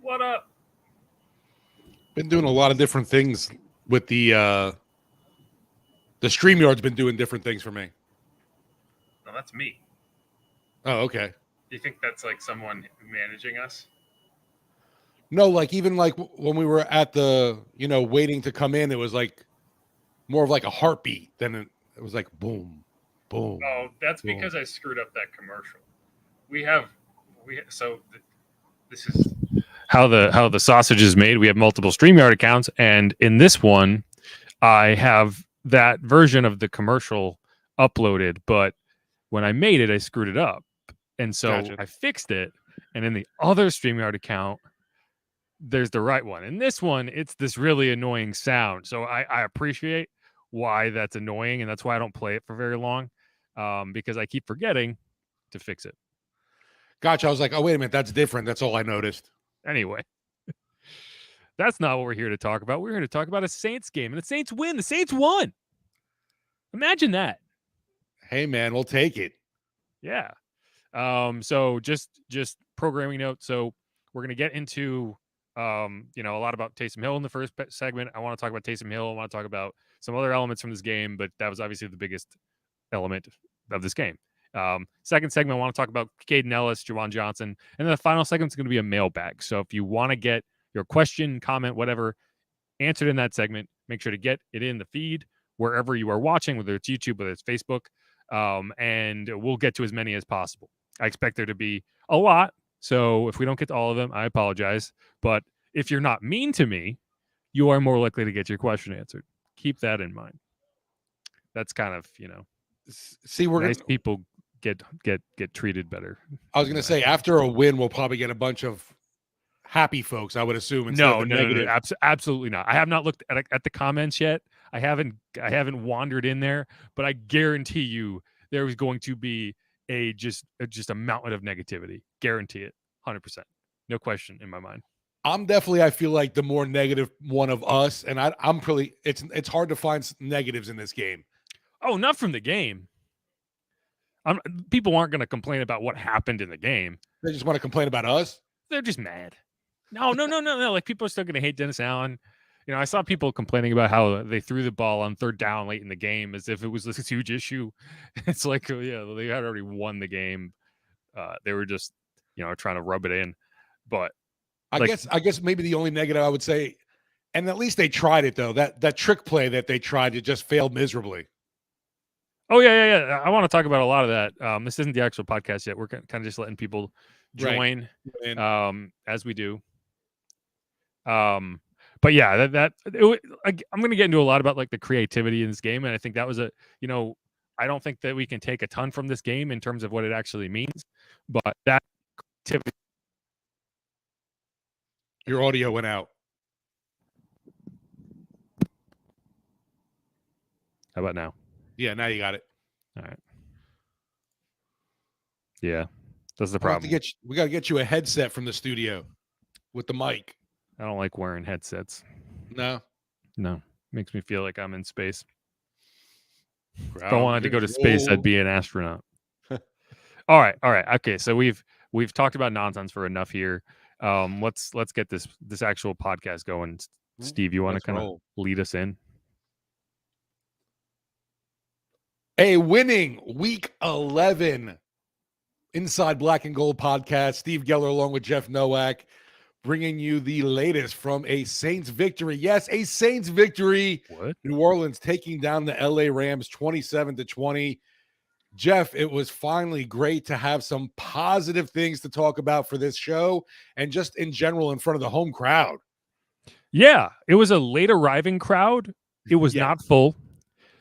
What up? Been doing a lot of different things with the StreamYard's been doing different things for me. No, that's me. Oh, okay. Do you think that's like someone managing us? No, like even like when we were at the, waiting to come in, it was like more of like a heartbeat than it was like boom, boom. Oh, that's boom. because I screwed up that commercial. This is how the sausage is made. We have multiple StreamYard accounts, and in this one, I have that version of the commercial uploaded, but when I made it, I screwed it up. And so Gotcha. I fixed it. And in the other StreamYard account, there's the right one. In this one, it's this really annoying sound. So I appreciate why that's annoying. And that's why I don't play it for very long, because I keep forgetting to fix it. Gotcha. I was like, oh, wait a minute. That's different. That's all I noticed. Anyway, that's not what we're here to talk about. We're here to talk about a Saints game. And the Saints win. The Saints won. Imagine that. Hey, man, we'll take it. Yeah. So just programming note. So we're going to get into, a lot about Taysom Hill in the first segment. I want to talk about Taysom Hill. I want to talk about some other elements from this game, but that was obviously the biggest element of this game. Second segment, I want to talk about Caden Ellis, Juwan Johnson, and then the final segment is going to be a mailbag. So if you want to get your question, comment, whatever, answered in that segment, make sure to get it in the feed wherever you are watching, whether it's YouTube, whether it's Facebook, and we'll get to as many as possible. I expect there to be a lot. So if we don't get to all of them, I apologize. But if you're not mean to me, you are more likely to get your question answered. Keep that in mind. That's kind of, see, we're nice people get treated better. I was going to say, after a win, we'll probably get a bunch of happy folks, I would assume. No, absolutely not. I have not looked at the comments yet. I haven't wandered in there, but I guarantee you there is going to be just a mountain of negativity. Guarantee it. 100%. No question in my mind. I'm definitely, I feel like the more negative one of us, and I'm pretty, it's hard to find negatives in this game. Oh, not from the game. People aren't going to complain about what happened in the game. They just want to complain about us? They're just mad. No. Like, people are still going to hate Dennis Allen. I saw people complaining about how they threw the ball on third down late in the game as if it was this huge issue. It's like, they had already won the game. They were just, trying to rub it in. But I guess maybe the only negative I would say, and at least they tried it though, that trick play that they tried, it just failed miserably. Oh yeah. I want to talk about a lot of that. This isn't the actual podcast yet. We're kind of just letting people join, as we do. But yeah, I'm going to get into a lot about like the creativity in this game. And I think that was I don't think that we can take a ton from this game in terms of what it actually means, but that creativity. Your audio went out. How about now? Yeah, now you got it. All right. Yeah, that's the problem. We got to get you a headset from the studio with the mic. I don't like wearing headsets. No. Makes me feel like I'm in space. If I wanted to go to space, I'd be an astronaut. All right. Okay, so we've talked about nonsense for enough here. Let's get this actual podcast going. Steve, you want to kind of lead us in? A winning week 11 Inside Black and Gold podcast. Steve Geller along with Jeff Nowak, bringing you the latest from a Saints victory. Yes, a Saints victory. What? New Orleans taking down the LA Rams 27-20. Jeff, it was finally great to have some positive things to talk about for this show and just in general in front of the home crowd. Yeah, it was a late arriving crowd. It was not full.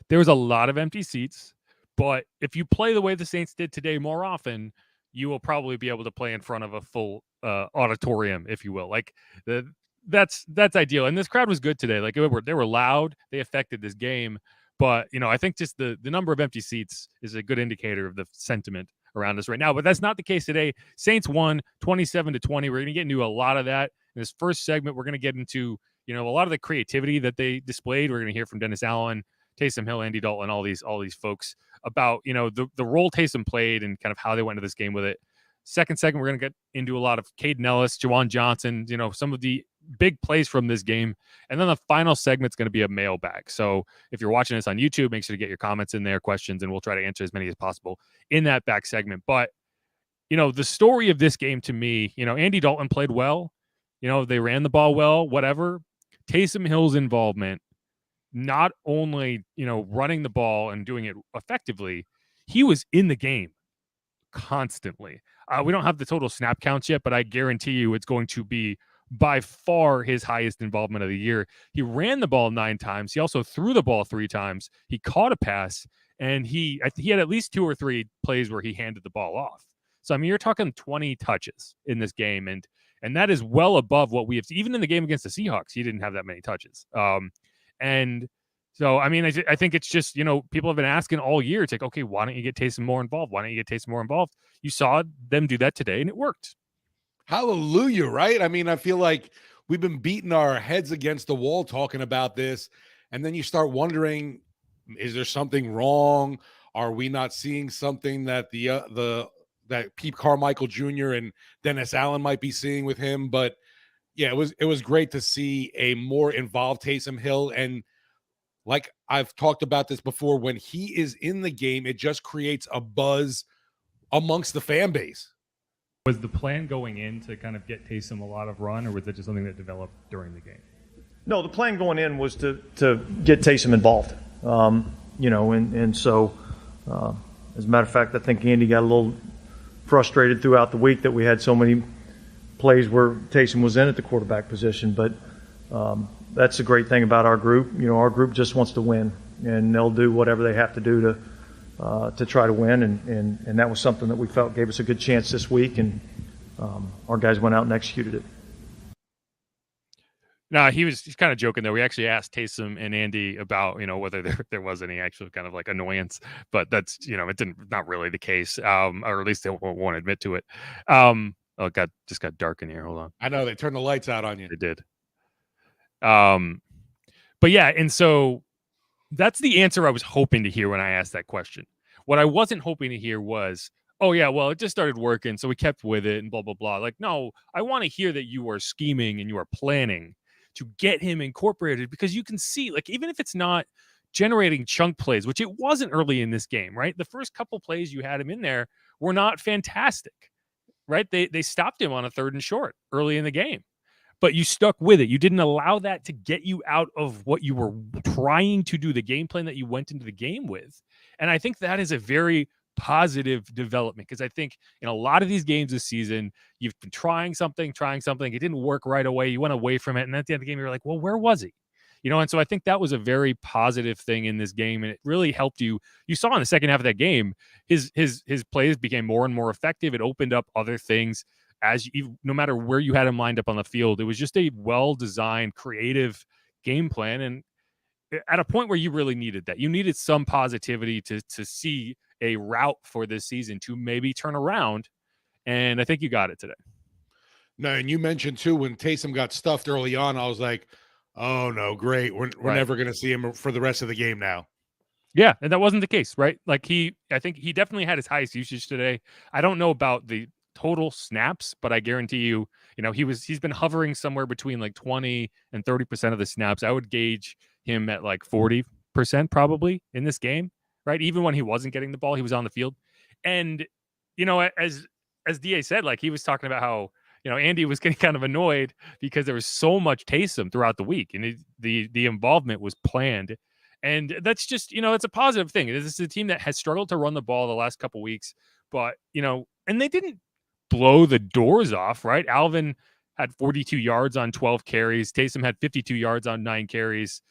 There was a lot of empty seats, but if you play the way the Saints did today more often, you will probably be able to play in front of a full auditorium, if you will. Like that's ideal. And this crowd was good today. Like they were loud. They affected this game. But, I think just the number of empty seats is a good indicator of the sentiment around us right now. But that's not the case today. Saints won 27-20. We're going to get into a lot of that in this first segment. We're going to get into a lot of the creativity that they displayed. We're going to hear from Dennis Allen, Taysom Hill, Andy Dalton, all these folks about the role Taysom played and kind of how they went into this game with it. Second segment, we're going to get into a lot of Caden Ellis, Jawan Johnson, some of the big plays from this game. And then the final segment's going to be a mailbag. So if you're watching this on YouTube, make sure to get your comments in there, questions, and we'll try to answer as many as possible in that back segment. But, the story of this game to me, Andy Dalton played well. They ran the ball well, whatever. Taysom Hill's involvement, not only, running the ball and doing it effectively, he was in the game constantly. We don't have the total snap counts yet, but I guarantee you it's going to be by far his highest involvement of the year. He ran the ball 9 times. He also threw the ball 3 times. He caught a pass, and he had at least 2 or 3 plays where he handed the ball off. So, I mean, you're talking 20 touches in this game, and that is well above what we have seen. Even in the game against the Seahawks, he didn't have that many touches. And so, I mean, I think it's just, people have been asking all year. It's like, okay, why don't you get Taysom more involved? Why don't you get Taysom more involved? You saw them do that today, and it worked. Hallelujah, right? I mean, I feel like we've been beating our heads against the wall talking about this, and then you start wondering, is there something wrong? Are we not seeing something that that Pete Carmichael Jr. and Dennis Allen might be seeing with him? But yeah, it was great to see a more involved Taysom Hill. And like I've talked about this before, when he is in the game, it just creates a buzz amongst the fan base. Was the plan going in to kind of get Taysom a lot of run, or was it just something that developed during the game? No, the plan going in was to get Taysom involved. And so, as a matter of fact, I think Andy got a little frustrated throughout the week that we had so many plays where Taysom was in at the quarterback position. But that's the great thing about our group. Our group just wants to win, and they'll do whatever they have to do to try to win, and that was something that we felt gave us a good chance this week, and our guys went out and executed it. No, he's kind of joking though. We actually asked Taysom and Andy about whether there was any actual kind of like annoyance, but that's not really the case, or at least they won't admit to it. It just got dark in here. Hold on. I know they turned the lights out on you. They did. But yeah, and so that's the answer I was hoping to hear when I asked that question. What I wasn't hoping to hear was, oh yeah, well, it just started working, so we kept with it and blah, blah, blah. Like, no, I want to hear that you are scheming and you are planning to get him incorporated, because you can see, like, even if it's not generating chunk plays, which it wasn't early in this game, right? The first couple plays you had him in there were not fantastic, right? They stopped him on a 3rd and short early in the game. But you stuck with it. You didn't allow that to get you out of what you were trying to do, the game plan that you went into the game with. And I think that is a very positive development, because I think in a lot of these games this season, you've been trying something. It didn't work right away. You went away from it. And at the end of the game, you're like, well, where was he? And so I think that was a very positive thing in this game. And it really helped you. You saw in the second half of that game, his plays became more and more effective. It opened up other things. No matter where you had him lined up on the field, it was just a well-designed, creative game plan. And at a point where you really needed that, you needed some positivity to see a route for this season to maybe turn around. And I think you got it today. No, and you mentioned too, when Taysom got stuffed early on, I was like, oh no, great. We're never going to see him for the rest of the game now. Yeah, and that wasn't the case, right? Like I think he definitely had his highest usage today. I don't know about the total snaps, but I guarantee you, he's been hovering somewhere between like 20 and 30% of the snaps. I would gauge him at like 40% probably in this game, right? Even when he wasn't getting the ball, he was on the field. And, as DA said, like, he was talking about how, Andy was getting kind of annoyed because there was so much Taysom throughout the week, and the involvement was planned. And that's just, it's a positive thing. This is a team that has struggled to run the ball the last couple weeks, but, and they didn't blow the doors off, right? Alvin had 42 yards on 12 carries. Taysom had 52 yards on 9 carries.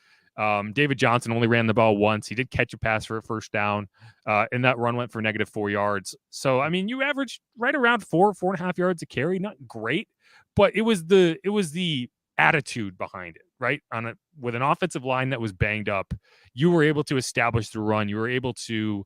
David Johnson only ran the ball once. He did catch a pass for a first down, and that run went for -4 yards. So, I mean, you averaged right around 4.5 yards a carry. Not great, but it was the attitude behind it, right? With an offensive line that was banged up, you were able to establish the run. You were able to,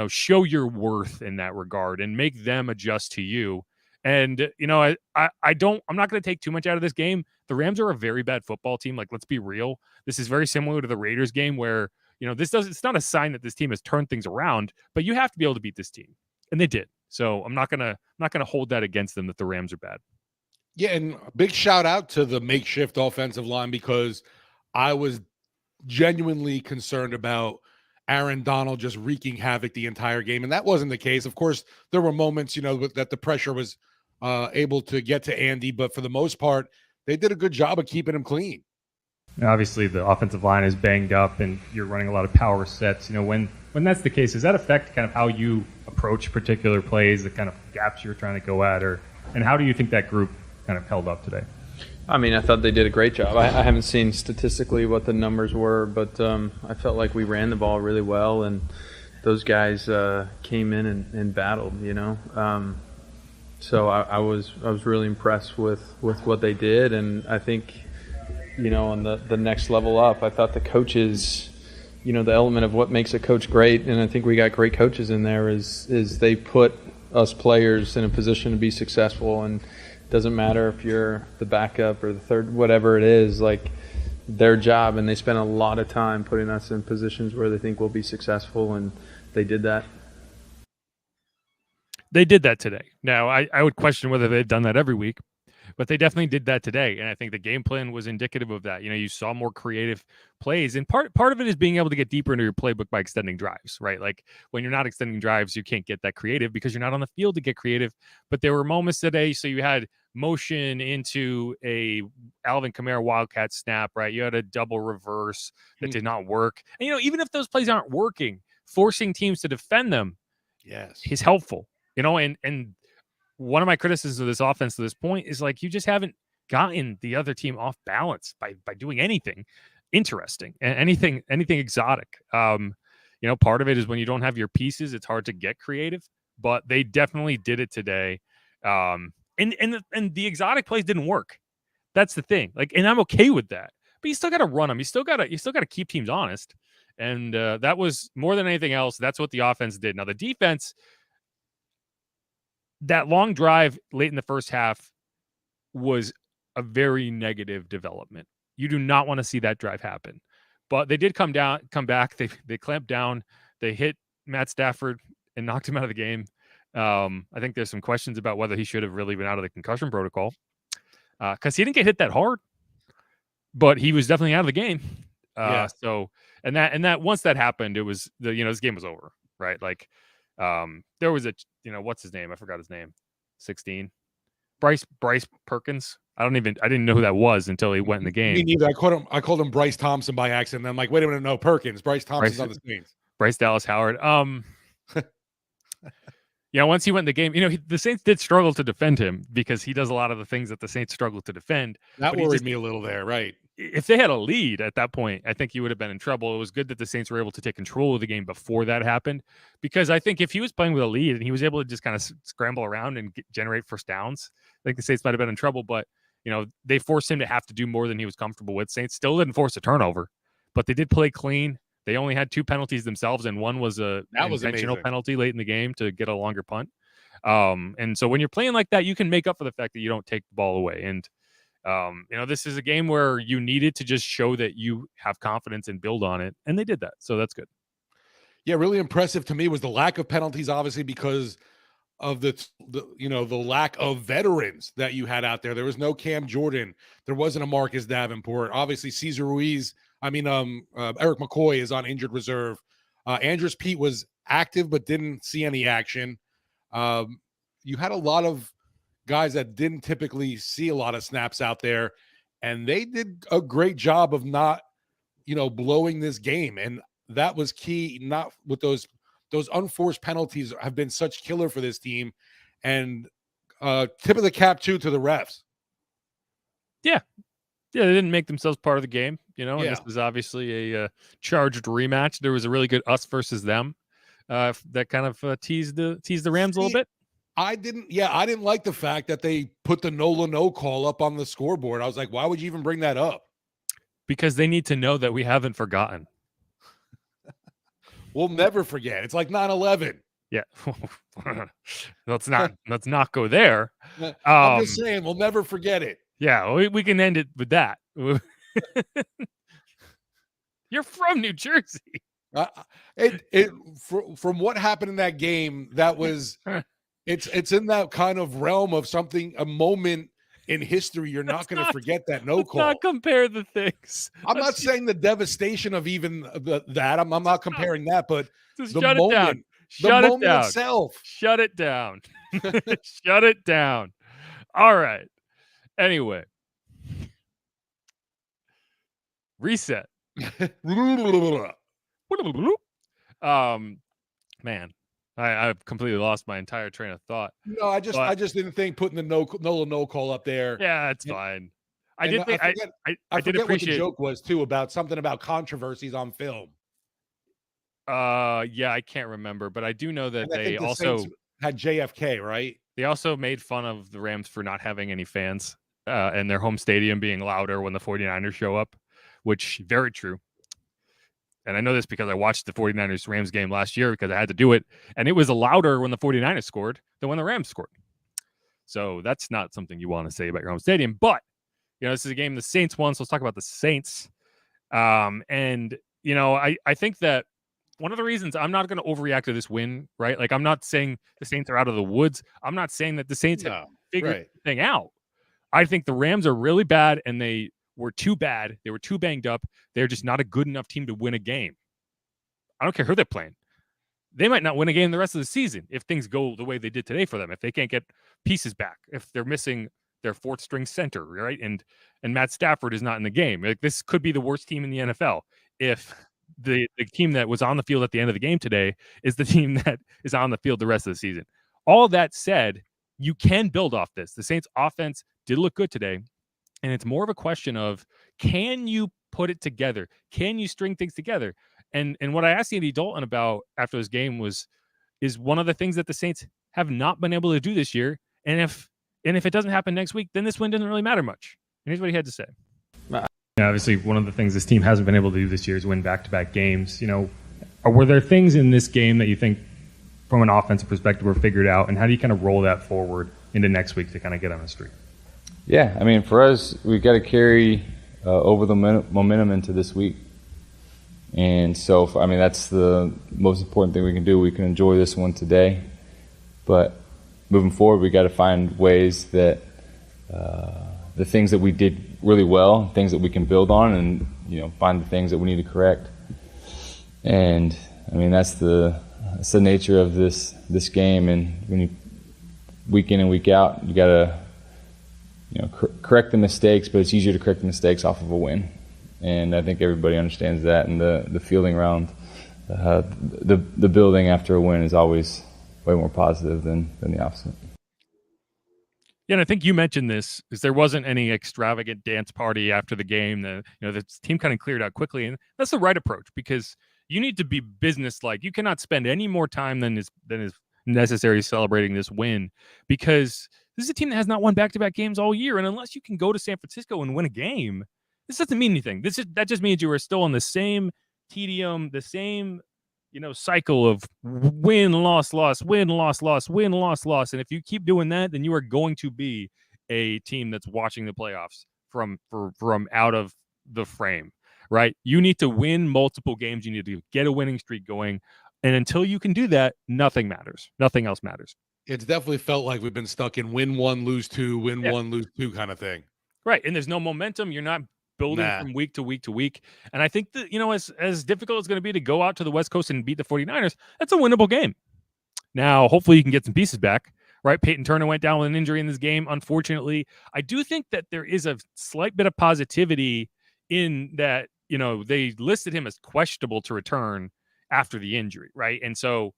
show your worth in that regard and make them adjust to you. And, I'm not going to take too much out of this game. The Rams are a very bad football team. Like, let's be real. This is very similar to the Raiders game where, it's not a sign that this team has turned things around, but you have to be able to beat this team. And they did. So I'm not going to hold that against them that the Rams are bad. Yeah. And big shout out to the makeshift offensive line, because I was genuinely concerned about Aaron Donald just wreaking havoc the entire game. And that wasn't the case. Of course, there were moments, that the pressure was able to get to Andy, but for the most part, they did a good job of keeping him clean. Obviously, the offensive line is banged up, and you're running a lot of power sets. When that's the case, does that affect kind of how you approach particular plays, the kind of gaps you're trying to go at, and how do you think that group kind of held up today? I mean, I thought they did a great job. I haven't seen statistically what the numbers were, but I felt like we ran the ball really well, and those guys came in and battled. So I was really impressed with what they did, and I think, on the next level up, I thought the coaches, the element of what makes a coach great, and I think we got great coaches in there, is they put us players in a position to be successful, and it doesn't matter if you're the backup or the third, whatever it is, like their job, and they spend a lot of time putting us in positions where they think we'll be successful, and they did that. They did that today. Now, I would question whether they've done that every week, but they definitely did that today. And I think the game plan was indicative of that. You saw more creative plays, and part of it is being able to get deeper into your playbook by extending drives, right? Like when you're not extending drives, you can't get that creative because you're not on the field to get creative. But there were moments today. So you had motion into a Alvin Kamara Wildcat snap, right? You had a double reverse that did not work. And, even if those plays aren't working, forcing teams to defend them is helpful. And one of my criticisms of this offense to this point is like you just haven't gotten the other team off balance by doing anything interesting and anything exotic. Part of it is when you don't have your pieces, it's hard to get creative, but they definitely did it today. And the exotic plays didn't work. That's the thing. Like, and I'm okay with that. But you still got to run them. You still got to keep teams honest. And that was more than anything else. That's what the offense did. Now the defense. That long drive late in the first half was a very negative development. You do not want to see that drive happen. But they did come back. They clamped down. They hit Matt Stafford and knocked him out of the game. I think there's some questions about whether he should have really been out of the concussion protocol because he didn't get hit that hard, but he was definitely out of the game. So that once that happened, it was this game was over, right? Like there was what's his name? I forgot his name. 16. Bryce Perkins. I didn't know who that was until he went in the game. Me neither. I called him Bryce Thompson by accident. I'm like, wait a minute, no, Perkins. Bryce Thompson's on the Saints. Bryce Dallas Howard. Once he went in the game, the Saints did struggle to defend him because he does a lot of the things that the Saints struggle to defend. That worried me a little there, right? If they had a lead at that point, I think he would have been in trouble. It was good that the Saints were able to take control of the game before that happened, because I think if he was playing with a lead and he was able to just kind of scramble around and generate first downs, I think the Saints might have been in trouble. But, they forced him to have to do more than he was comfortable with. Saints still didn't force a turnover, but they did play clean. They only had 2 penalties themselves, and one was an intentional penalty late in the game to get a longer punt. And so when you're playing like that, you can make up for the fact that you don't take the ball away. And, this is a game where you needed to just show that you have confidence and build on it. And they did that. So that's good. Yeah. Really impressive to me was the lack of penalties, obviously, because of the lack of veterans that you had out there. There was no Cam Jordan. There wasn't a Marcus Davenport. Obviously, Eric McCoy is on injured reserve. Andrus Pete was active, but didn't see any action. You had a lot of guys that didn't typically see a lot of snaps out there, and they did a great job of not, blowing this game. And that was key, not with those unforced penalties have been such killer for this team. And tip of the cap too to the refs. Yeah, they didn't make themselves part of the game, and this was obviously a charged rematch. There was a really good us versus them that kind of teased the Rams a little bit. I didn't like the fact that they put the no call up on the scoreboard. I was like, why would you even bring that up? Because they need to know that we haven't forgotten. we'll never forget. It's like 9/11. Yeah. let's not go there. I'm just saying, we'll never forget it. Yeah, we can end it with that. You're from New Jersey. From what happened in that game, that was it's in that kind of realm of something, a moment in history you're not going to forget. That no call. Not compare the things. I'm not saying the devastation of even that. I'm not comparing that, but just the shut moment, it down. the moment itself. Shut it down. Shut it down. All right. Anyway, reset. Man, I've completely lost my entire train of thought. No, I just didn't think putting the no call up there. Yeah, it's fine. I did appreciate what the joke was too, about something about controversies on film. Yeah, I can't remember, but I do know that they also Saints had JFK, right? They also made fun of the Rams for not having any fans and their home stadium being louder when the 49ers show up, which very true. And I know this because I watched the 49ers Rams game last year because I had to do it. And it was louder when the 49ers scored than when the Rams scored. So that's not something you want to say about your home stadium. But, this is a game the Saints won. So let's talk about the Saints. And, I think that one of the reasons I'm not going to overreact to this win, right? Like, I'm not saying the Saints are out of the woods. I'm not saying that the Saints have figured the thing out. I think the Rams are really bad, and they were too bad. They were too banged up. They're just not a good enough team to win a game. I don't care who they're playing. They might not win a game the rest of the season if things go the way they did today for them, if they can't get pieces back, if they're missing their fourth string center, right? And Matt Stafford is not in the game. Like, this could be the worst team in the NFL if the team that was on the field at the end of the game today is the team that is on the field the rest of the season. All that said, you can build off this. The Saints offense did look good today, and it's more of a question of, can you put it together? Can you string things together? And what I asked Andy Dalton about after this game is one of the things that the Saints have not been able to do this year. And if it doesn't happen next week, then this win doesn't really matter much. And here's what he had to say. Obviously, one of the things this team hasn't been able to do this year is win back-to-back games. Were there things in this game that you think, from an offensive perspective, were figured out, and how do you kind of roll that forward into next week to kind of get on a streak? Yeah, I mean, for us, we've got to carry over the momentum into this week. And so, that's the most important thing we can do. We can enjoy this one today, but moving forward, we got to find ways that the things that we did really well, things that we can build on, and find the things that we need to correct. And that's the nature of this game. And when you week in and week out, you got to correct the mistakes, but it's easier to correct the mistakes off of a win. And I think everybody understands that, and the feeling around the building after a win is always way more positive than the opposite. Yeah, and I think you mentioned this, is there wasn't any extravagant dance party after the game. The team kind of cleared out quickly, and that's the right approach, because you need to be business-like. You cannot spend any more time than is necessary celebrating this win, because this is a team that has not won back-to-back games all year, and unless you can go to San Francisco and win a game, this doesn't mean anything. That just means you are still on the same tedium, the same cycle of win, loss, loss, win, loss, loss, win, loss, loss. And if you keep doing that, then you are going to be a team that's watching the playoffs from out of the frame, right? You need to win multiple games. You need to get a winning streak going. And until you can do that, nothing matters. Nothing else matters. It's definitely felt like we've been stuck in win one, lose two, win one, lose two kind of thing. Right. And there's no momentum. You're not building from week to week to week. And I think that, as difficult as it's going to be to go out to the West Coast and beat the 49ers, that's a winnable game. Now, hopefully you can get some pieces back, right? Peyton Turner went down with an injury in this game, unfortunately. I do think that there is a slight bit of positivity in that, they listed him as questionable to return after the injury, right? And so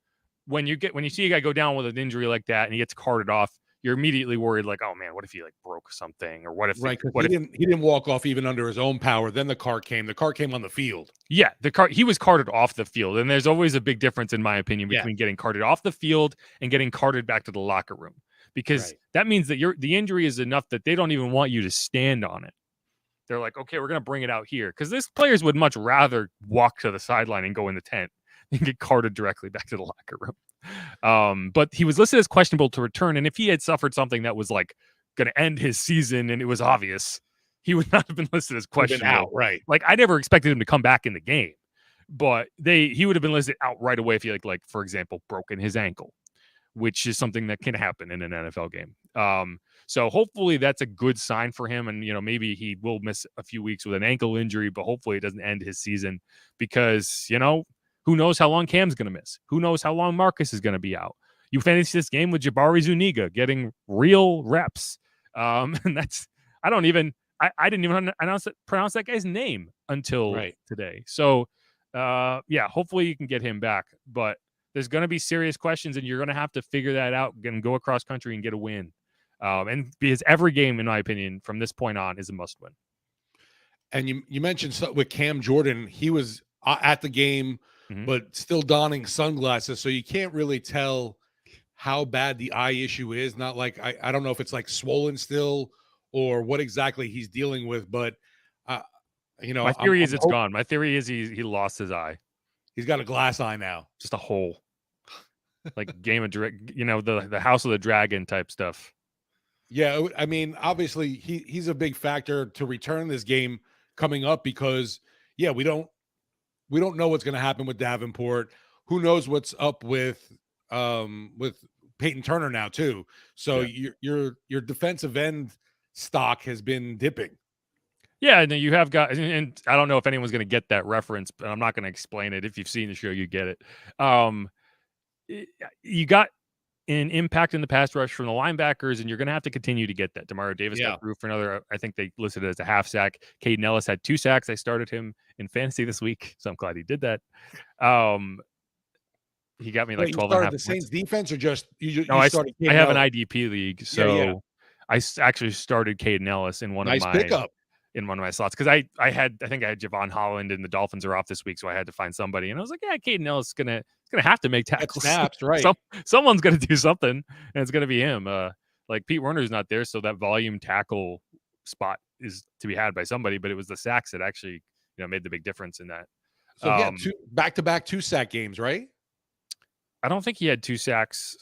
when you see a guy go down with an injury like that and he gets carted off, you're immediately worried, like, oh man, what if he broke something, or what if he didn't walk off even under his own power. Then the car came on the field. Yeah, he was carted off the field, and there's always a big difference, in my opinion, between getting carted off the field and getting carted back to the locker room, because that means that the injury is enough that they don't even want you to stand on it. They're like, okay, we're going to bring it out here, because these players would much rather walk to the sideline and go in the tent and get carted directly back to the locker room. But he was listed as questionable to return, and if he had suffered something that was like going to end his season and it was obvious, he would not have been listed as Been questionable. out, right? Like I never expected him to come back in the game, but he would have been listed out right away if he like for example broken his ankle, which is something that can happen in an NFL game. So hopefully that's a good sign for him. And, maybe he will miss a few weeks with an ankle injury, but hopefully it doesn't end his season because, who knows how long Cam's going to miss? Who knows how long Marcus is going to be out? You finish this game with Jabari Zuniga getting real reps. And that's, I didn't even pronounce that guy's name until today. So, hopefully you can get him back, but there's going to be serious questions and you're going to have to figure that out and go across country and get a win. And because every game, in my opinion, from this point on is a must win. And you mentioned with Cam Jordan, he was at the game, but still donning sunglasses. So you can't really tell how bad the eye issue is. Not like, I don't know if it's like swollen still or what exactly he's dealing with, but my theory is it's gone. My theory is he lost his eye. He's got a glass eye now. Just a hole. Like Game of the House of the Dragon type stuff. Yeah, I mean, obviously he's a big factor to return this game coming up because we don't know what's going to happen with Davenport. Who knows what's up with Peyton Turner now too. So your defensive end stock has been dipping. Yeah, and you have got, and I don't know if anyone's going to get that reference, but I'm not going to explain it. If you've seen the show, you get it. You got an impact in the pass rush from the linebackers, and you're going to have to continue to get that. Demario Davis got through for another, I think they listed it as a half sack. Caden Ellis had 2 sacks. I started him in fantasy this week, so I'm glad he did that. He got me like 12 and a half the points. Saints defense or just you No, I started have Ellis? an IDP league, so I actually started Caden Ellis in one of my pickup. In one of my slots because I think I had Javon Holland and the Dolphins are off this week, so I had to find somebody, and I was like, Caden Ellis is gonna have to make tackles. Snaps, right? Someone's gonna do something, and it's gonna be him. Like Pete Werner's not there, so that volume tackle spot is to be had by somebody. But it was the sacks that actually made the big difference in that. So he had 2 back-to-back 2-sack games, right? I don't think he had 2 sacks.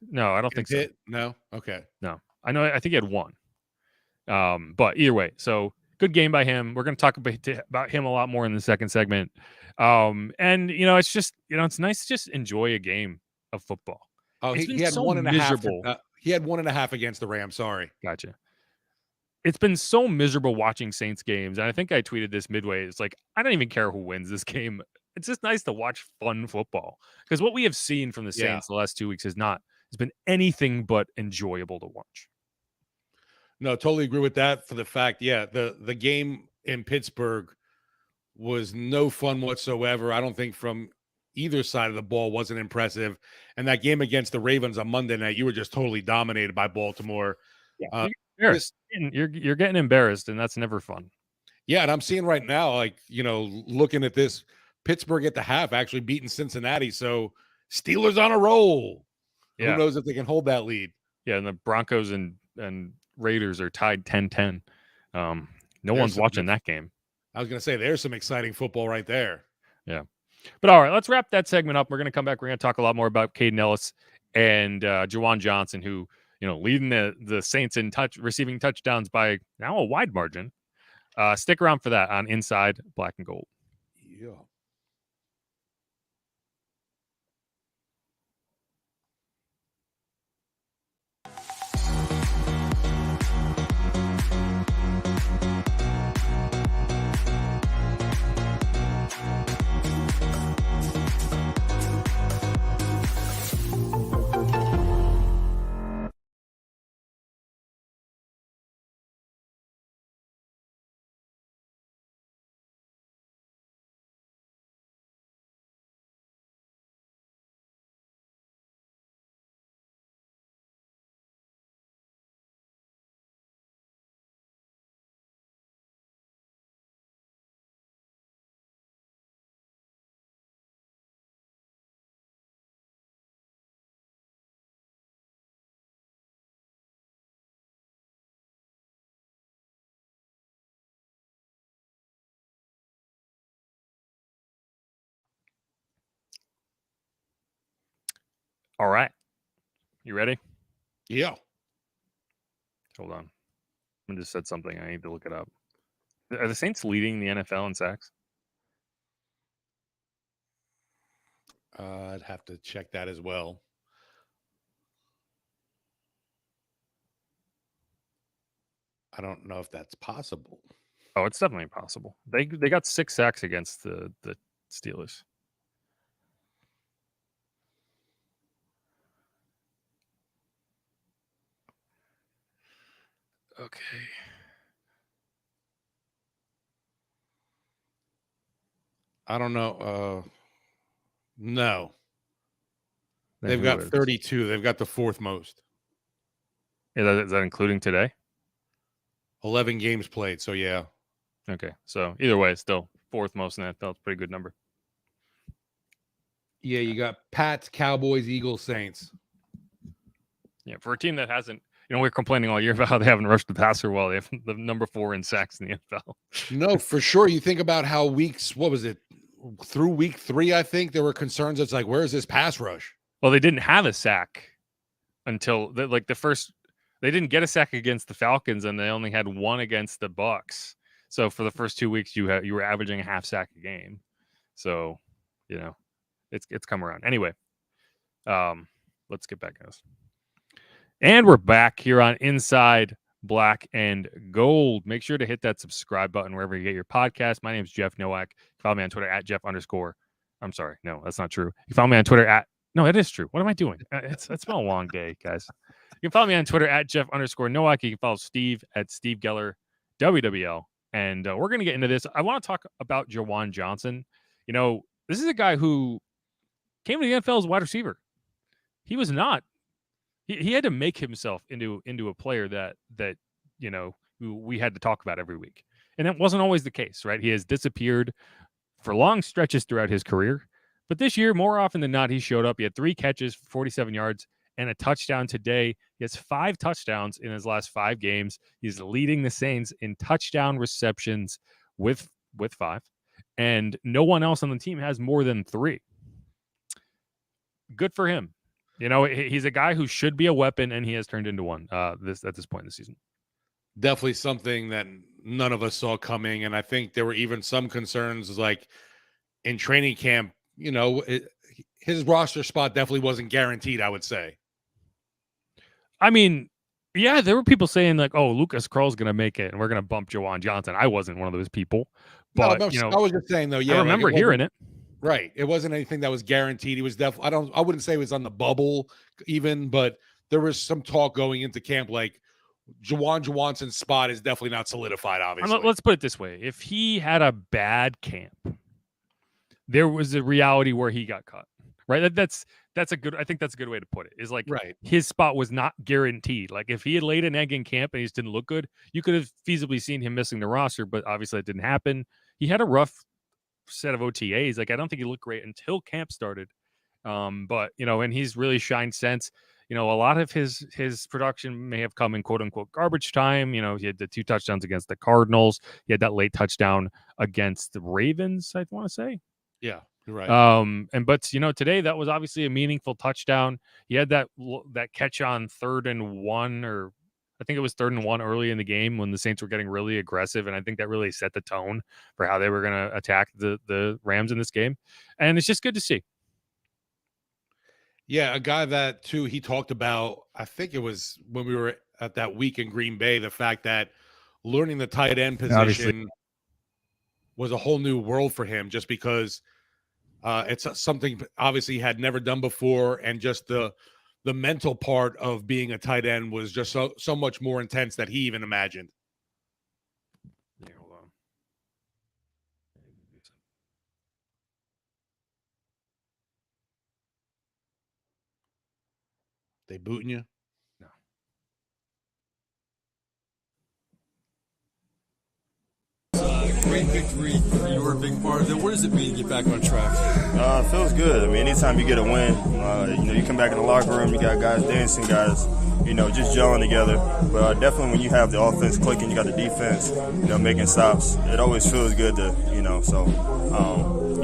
No, I don't think so. No, okay, no. I think he had 1. But either way, so. Good game by him. We're going to talk about him a lot more in the second segment. And it's just, it's nice to just enjoy a game of football. Oh, he had so 1.5. He had 1.5 against the Rams. Sorry. Gotcha. It's been so miserable watching Saints games. And I think I tweeted this midway. It's like, I don't even care who wins this game. It's just nice to watch fun football because what we have seen from the Saints the last 2 weeks has been anything but enjoyable to watch. No, totally agree with that for the fact, the game in Pittsburgh was no fun whatsoever. I don't think from either side of the ball wasn't impressive. And that game against the Ravens on Monday night, you were just totally dominated by Baltimore. Yeah, you're getting embarrassed, and that's never fun. Yeah, and I'm seeing right now, like, looking at this, Pittsburgh at the half actually beating Cincinnati. So Steelers on a roll. Yeah. Who knows if they can hold that lead? Yeah, and the Broncos and Raiders are tied 10-10. No one's watching that game. I was going to say there's some exciting football right there. Yeah. But all right, let's wrap that segment up. We're going to come back. We're going to talk a lot more about Caden Ellis and Juwan Johnson, who, leading the Saints in receiving touchdowns by now a wide margin. Stick around for that on Inside Black and Gold. Yeah. All right. You ready? Yeah. Hold on. I just said something. I need to look it up. Are the Saints leading the NFL in sacks? I'd have to check that as well. I don't know if that's possible. Oh, it's definitely possible. They got 6 sacks against the Steelers. Okay. I don't know. No. Then They've who got is? 32. They've got the 4th most. Is that including today? 11 games played. So, yeah. Okay. So either way, it's still 4th most in the NFL. It's a pretty good number. Yeah, you got Pats, Cowboys, Eagles, Saints. Yeah, for a team that hasn't, we're complaining all year about how they haven't rushed the passer well. They have the number 4 in sacks in the NFL. No, for sure. You think about how through week 3, I think there were concerns. It's like, where is this pass rush? Well, they didn't have a sack until they didn't get a sack against the Falcons, and they only had 1 against the Bucks. So for the first 2 weeks, you were averaging a half sack a game. So, it's come around. Anyway, let's get back to this. And we're back here on Inside Black and Gold. Make sure to hit that subscribe button wherever you get your podcast. My name is Jeff Nowak. Follow me on Twitter at Jeff_. I'm sorry. No, that's not true. You follow me on Twitter at. No, it is true. What am I doing? It's been a long day, guys. You can follow me on Twitter at Jeff_Nowak. You can follow Steve at Steve Geller, WWL. And we're going to get into this. I want to talk about Juwan Johnson. This is a guy who came to the NFL as a wide receiver. He was not. He had to make himself into a player that we had to talk about every week. And that wasn't always the case, right? He has disappeared for long stretches throughout his career. But this year, more often than not, he showed up. He had 3 catches for 47 yards and a touchdown today. He has 5 touchdowns in his last 5 games. He's leading the Saints in touchdown receptions with 5. And no one else on the team has more than 3. Good for him. He's a guy who should be a weapon, and he has turned into one at this point in the season. Definitely something that none of us saw coming. And I think there were even some concerns like in training camp, his roster spot definitely wasn't guaranteed, I would say. I mean, yeah, there were people saying like, oh, Lucas Krull's going to make it and we're going to bump Juwan Johnson. I wasn't one of those people. But, I was just saying, though, yeah. I remember hearing it. Right. It wasn't anything that was guaranteed. He was definitely, I wouldn't say it was on the bubble even, but there was some talk going into camp like Juwan Johnson's spot is definitely not solidified, obviously. Let's put it this way. If he had a bad camp, there was a reality where he got cut, right? That's a good, I think that's a good way to put it, is like right. His spot was not guaranteed. Like if he had laid an egg in camp and he just didn't look good, you could have feasibly seen him missing the roster, but obviously it didn't happen. He had a rough set of OTAs. Like I don't think he looked great until camp started. But and he's really shined since. A lot of his production may have come in quote unquote garbage time. He had the 2 touchdowns against the Cardinals. He had that late touchdown against the Ravens, I want to say. Yeah, you're right. But today that was obviously a meaningful touchdown. He had that catch on 3rd and 1, or I think it was 3rd and 1 early in the game when the Saints were getting really aggressive, and I think that really set the tone for how they were going to attack the Rams in this game. And it's just good to see. Yeah, a guy that too he talked about, I think it was when we were at that week in Green Bay, the fact that learning the tight end position was a whole new world for him, just because it's something obviously he had never done before, and just the mental part of being a tight end was just so much more intense than he even imagined. Yeah, hold on. They booting you? No. Great victory. You were a big part of it. What does it mean to get back on track? Feels good. I mean, anytime you get a win, you come back in the locker room, you got guys dancing, guys, just gelling together. But definitely when you have the offense clicking, you got the defense, making stops, it always feels good to,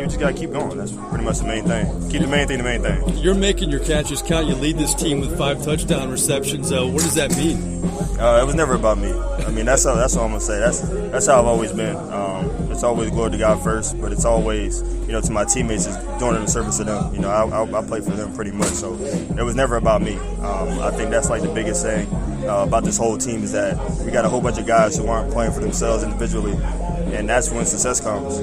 you just got to keep going. That's pretty much the main thing. Keep the main thing the main thing. You're making your catches count. You lead this team with 5 touchdown receptions. What does that mean? It was never about me. I mean, that's all I'm gonna say. That's how I've always been. It's always glory to God first, but it's always, to my teammates, is doing it in service to them. I play for them pretty much, so it was never about me. I think that's like the biggest thing about this whole team is that we got a whole bunch of guys who aren't playing for themselves individually, and that's when success comes.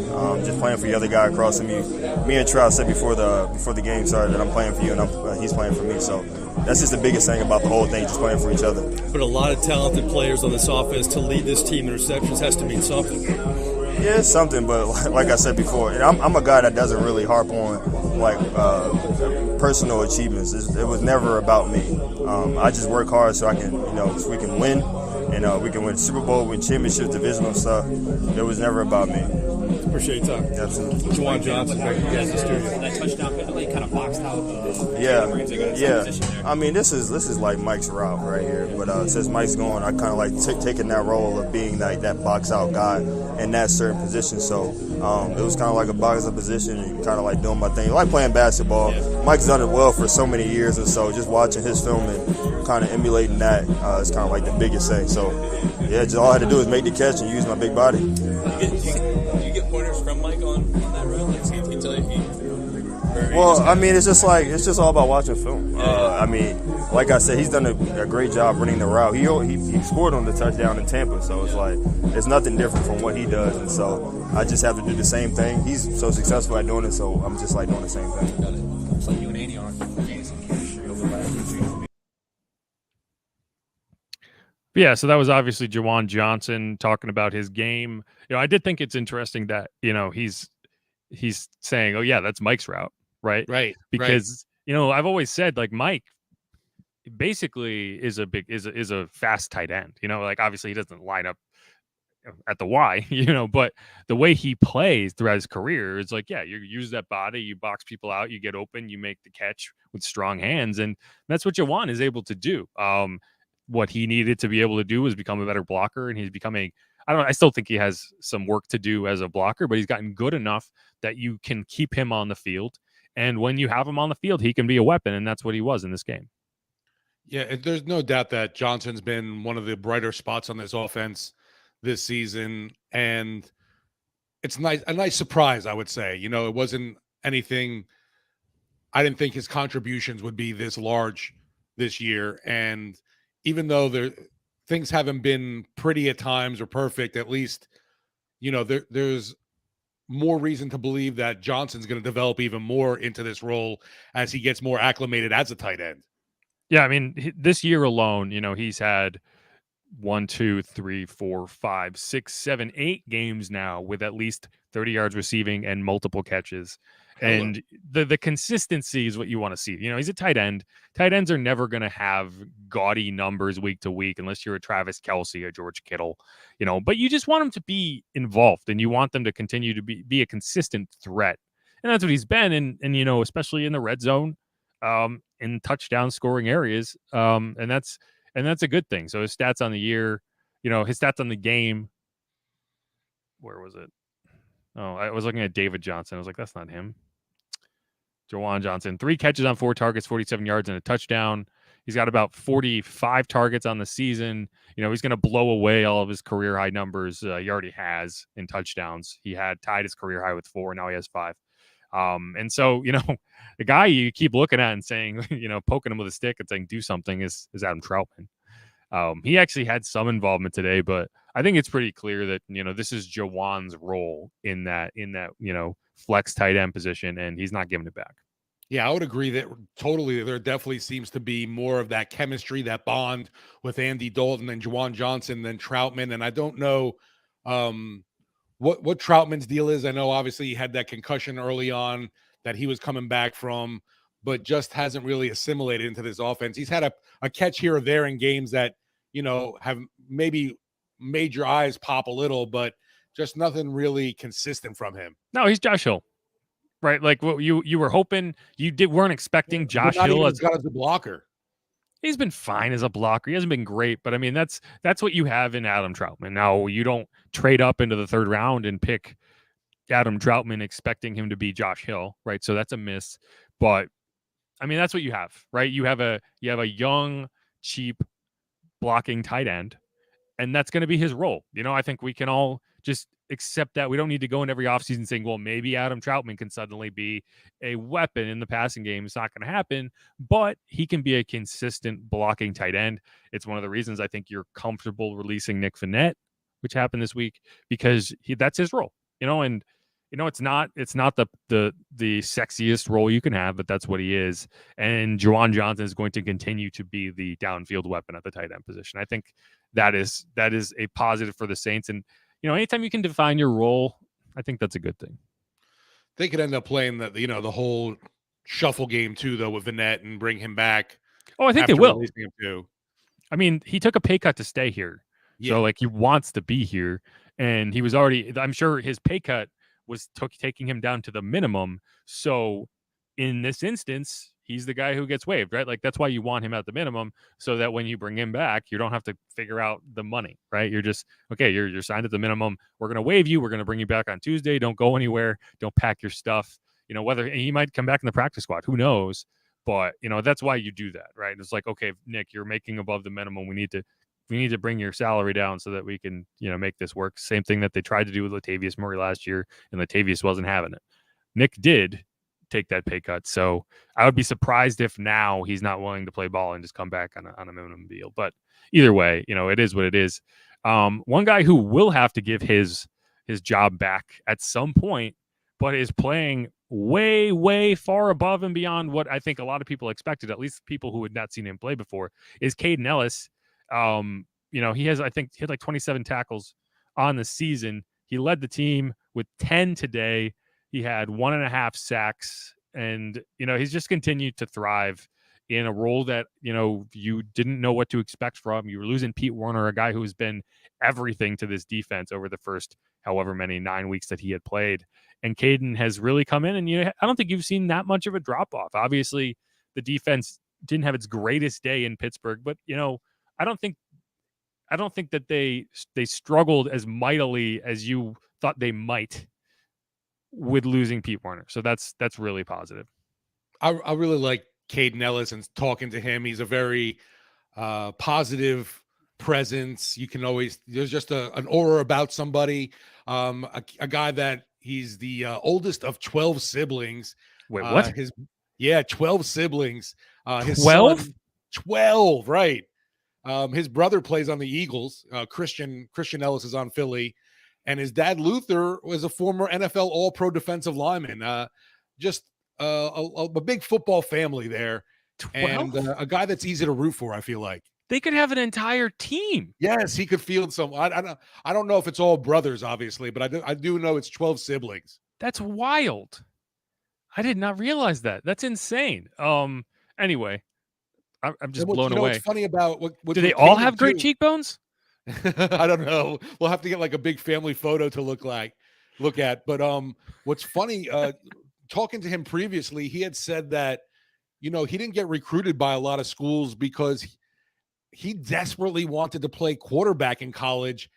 Just playing for the other guy across from you. Me and Trout said before the game started that I'm playing for you and he's playing for me. So that's just the biggest thing about the whole thing, just playing for each other. But a lot of talented players on this offense to lead this team in receptions has to mean something. Yeah, it's something, but like I said before, and I'm a guy that doesn't really harp on like personal achievements. It was never about me. I just work hard so I can, so we can win, and we can win Super Bowl, win championships, divisional stuff. It was never about me. Appreciate your time. Absolutely. Juwan Johnson, back to you guys in the studio. That touchdown penalty kind of boxed out. Yeah. I mean, this is like Mike's route right here. But since Mike's gone, I kind of like taking that role of being like that box out guy in that certain position. So it was kind of like a box out position and kind of like doing my thing, like playing basketball. Yeah. Mike's done it well for so many years, and so just watching his film and kind of emulating that is kind of like the biggest thing. So yeah, just all I had to do is make the catch and use my big body. You get pointers from Mike on that route? Like, he can tell you well, I mean, it's just all about watching film. I mean, like I said, he's done a great job running the route. He scored on the touchdown in Tampa, so it's like it's nothing different from what he does, and so I just have to do the same thing. He's so successful at doing it, so I'm just like doing the same thing. Got it. Looks like you and Andy aren't getting some chemistry over the last 2 years. Yeah, so that was obviously Juwan Johnson talking about his game. I did think it's interesting that he's saying, "Oh yeah, that's Mike's route," right? Right. Because I've always said like Mike basically is a fast tight end. Like obviously he doesn't line up at the Y, but the way he plays throughout his career is like, yeah, you use that body, you box people out, you get open, you make the catch with strong hands, and that's what Juwan is able to do. What he needed to be able to do was become a better blocker, and he's becoming. I still think he has some work to do as a blocker, but he's gotten good enough that you can keep him on the field. And when you have him on the field, he can be a weapon, and that's what he was in this game. Yeah, there's no doubt that Johnson's been one of the brighter spots on this offense this season, and it's a nice surprise, I would say. It wasn't anything. I didn't think his contributions would be this large this year, and even though things haven't been pretty at times or perfect, at least, there's more reason to believe that Johnson's going to develop even more into this role as he gets more acclimated as a tight end. Yeah, I mean, this year alone, he's had 1, 2, 3, 4, 5, 6, 7, 8 games now with at least 30 yards receiving and multiple catches. And the consistency is what you want to see. He's a tight end. Tight ends are never going to have gaudy numbers week to week unless you're a Travis Kelce or George Kittle, but you just want them to be involved and you want them to continue to be a consistent threat. And that's what he's been. And especially in the red zone, in touchdown scoring areas. And that's a good thing. So his stats on the year, his stats on the game, where was it? Oh, I was looking at David Johnson. I was like, that's not him. Juwan Johnson, 3 catches on 4 targets, 47 yards and a touchdown. He's got about 45 targets on the season. He's going to blow away all of his career high numbers. He already has in touchdowns. He had tied his career high with 4. Now he has 5. And so, the guy you keep looking at and saying, poking him with a stick and saying, do something is Adam Troutman. He actually had some involvement today, but I think it's pretty clear that, this is Juwan's role in that, flex tight end position, and he's not giving it back. Yeah, I would agree that totally. There definitely seems to be more of that chemistry, that bond with Andy Dalton and Juwan Johnson than Troutman. And I don't know what Troutman's deal is. I know obviously he had that concussion early on that he was coming back from, but just hasn't really assimilated into this offense. He's had a catch here or there in games that, have maybe made your eyes pop a little, but just nothing really consistent from him. No, he's Josh Hill, right? Like what you were hoping weren't expecting Josh Hill as a blocker. He's been fine as a blocker. He hasn't been great, but I mean, that's what you have in Adam Troutman. Now you don't trade up into the 3rd round and pick Adam Troutman expecting him to be Josh Hill, right? So that's a miss. But I mean, that's what you have, right? You have a young, cheap blocking tight end, and that's going to be his role. I think we can all just accept that. We don't need to go in every offseason saying, well, maybe Adam Troutman can suddenly be a weapon in the passing game. It's not going to happen, but he can be a consistent blocking tight end. It's one of the reasons I think you're comfortable releasing Nick Vannett, which happened this week, because that's his role, and it's not the sexiest role you can have, but that's what he is. And Juwan Johnson is going to continue to be the downfield weapon at the tight end position. I think that is a positive for the Saints. And anytime you can define your role, I think that's a good thing. They could end up playing the whole shuffle game too, though, with Vannett and bring him back. Oh, I think they will. Releasing him too. I mean, he took a pay cut to stay here, so he wants to be here, and he was already. I'm sure his pay cut was taking him down to the minimum. So in this instance, he's the guy who gets waived, right? Like, that's why you want him at the minimum, so that when you bring him back, you don't have to figure out the money, right? You're just, okay, you're signed at the minimum. We're going to waive you. We're going to bring you back on Tuesday. Don't go anywhere. Don't pack your stuff. Whether he might come back in the practice squad, who knows? But, that's why you do that, right? It's like, okay, Nick, you're making above the minimum. We need to bring your salary down so that we can, make this work. Same thing that they tried to do with Latavius Murray last year, and Latavius wasn't having it. Nick did take that pay cut. So I would be surprised if now he's not willing to play ball and just come back on a minimum deal. But either way, it is what it is. One guy who will have to give his job back at some point, but is playing way, way far above and beyond what I think a lot of people expected, at least people who had not seen him play before, is Caden Ellis. He had like 27 tackles on the season. He led the team with 10 today. He had 1.5 sacks, and he's just continued to thrive in a role that you didn't know what to expect from. You were losing Pete Werner, a guy who has been everything to this defense over the first however many 9 weeks that he had played. And Caden has really come in, and I don't think you've seen that much of a drop off. Obviously, the defense didn't have its greatest day in Pittsburgh, but I don't think that they struggled as mightily as you thought they might with losing Pete Werner. So that's really positive. I really like Caden Ellis, and talking to him, he's a very positive presence. You can always, there's just an aura about somebody. A guy that he's the oldest of 12 siblings. Wait, what? 12 siblings. His 12? son, 12, right. His brother plays on the Eagles. Christian Ellis is on Philly, and his dad Luther was a former NFL All-Pro defensive lineman. Just a big football family there, 12? and a guy that's easy to root for. I feel like they could have an entire team. Yes, he could field some. I don't know if it's all brothers, obviously, but I do know it's 12 siblings. That's wild. I did not realize that. That's insane. Anyway. I'm just blown away. What's funny about what do they all have great cheekbones? I don't know. We'll have to get like a big family photo to look at. But what's funny, talking to him previously, he had said that he didn't get recruited by a lot of schools because he desperately wanted to play quarterback in college,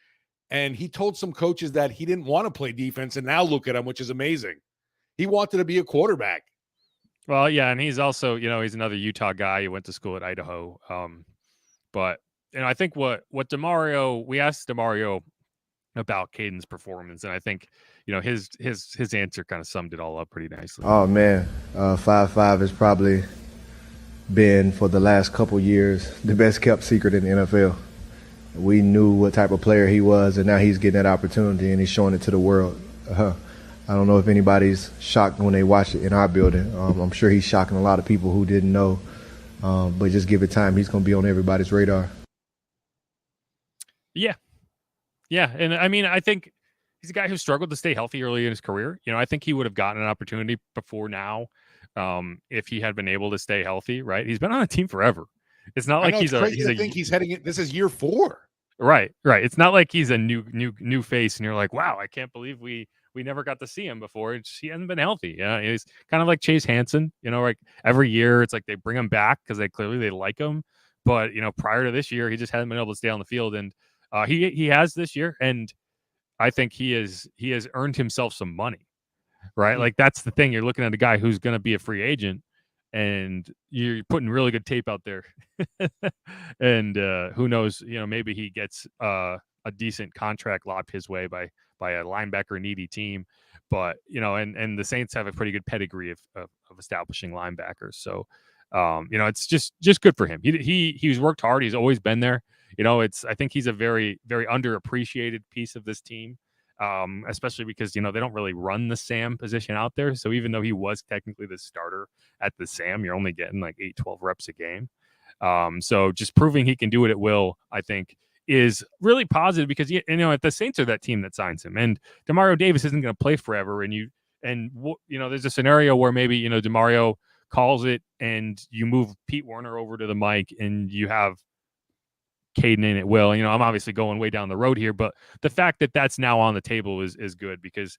and he told some coaches that he didn't want to play defense. And now look at him, which is amazing. He wanted to be a quarterback. Well, yeah, and he's also, he's another Utah guy. He went to school at Idaho. But I think what DeMario, we asked DeMario about Caden's performance, and I think his answer kind of summed it all up pretty nicely. Oh man, 5'5" has probably been for the last couple years the best kept secret in the NFL. We knew what type of player he was, and now he's getting that opportunity and he's showing it to the world. I don't know if anybody's shocked when they watch it in our building. I'm sure he's shocking a lot of people who didn't know. But just give it time. He's going to be on everybody's radar. Yeah. Yeah. And I mean, I think he's a guy who struggled to stay healthy early in his career. I think he would have gotten an opportunity before now if he had been able to stay healthy, right? He's been on the team forever. It's not like he's heading in. This is year 4. Right. It's not like he's a new face and you're like, wow, I can't believe we never got to see him before. He hasn't been healthy. Yeah, he's kind of like Chase Hansen. Like every year it's like they bring him back because they like him. But prior to this year, he just hadn't been able to stay on the field, and he has this year. And I think he has earned himself some money, right? Like that's the thing. You're looking at a guy who's going to be a free agent, and you're putting really good tape out there. And who knows? Maybe he gets a decent contract lobbed his way by a linebacker needy team. But and the Saints have a pretty good pedigree of establishing linebackers. So it's just good for him. He's worked hard. He's always been there. I think he's a very, very underappreciated piece of this team. Especially because they don't really run the Sam position out there. So even though he was technically the starter at the Sam, you're only getting like 8-12 reps a game. So just proving he can do it at will, I think, is really positive because the Saints are that team that signs him, and Demario Davis isn't going to play forever. And there's a scenario where maybe Demario calls it, and you move Pete Werner over to the mic, and you have Caden in at will. I'm obviously going way down the road here, but the fact that that's now on the table is good because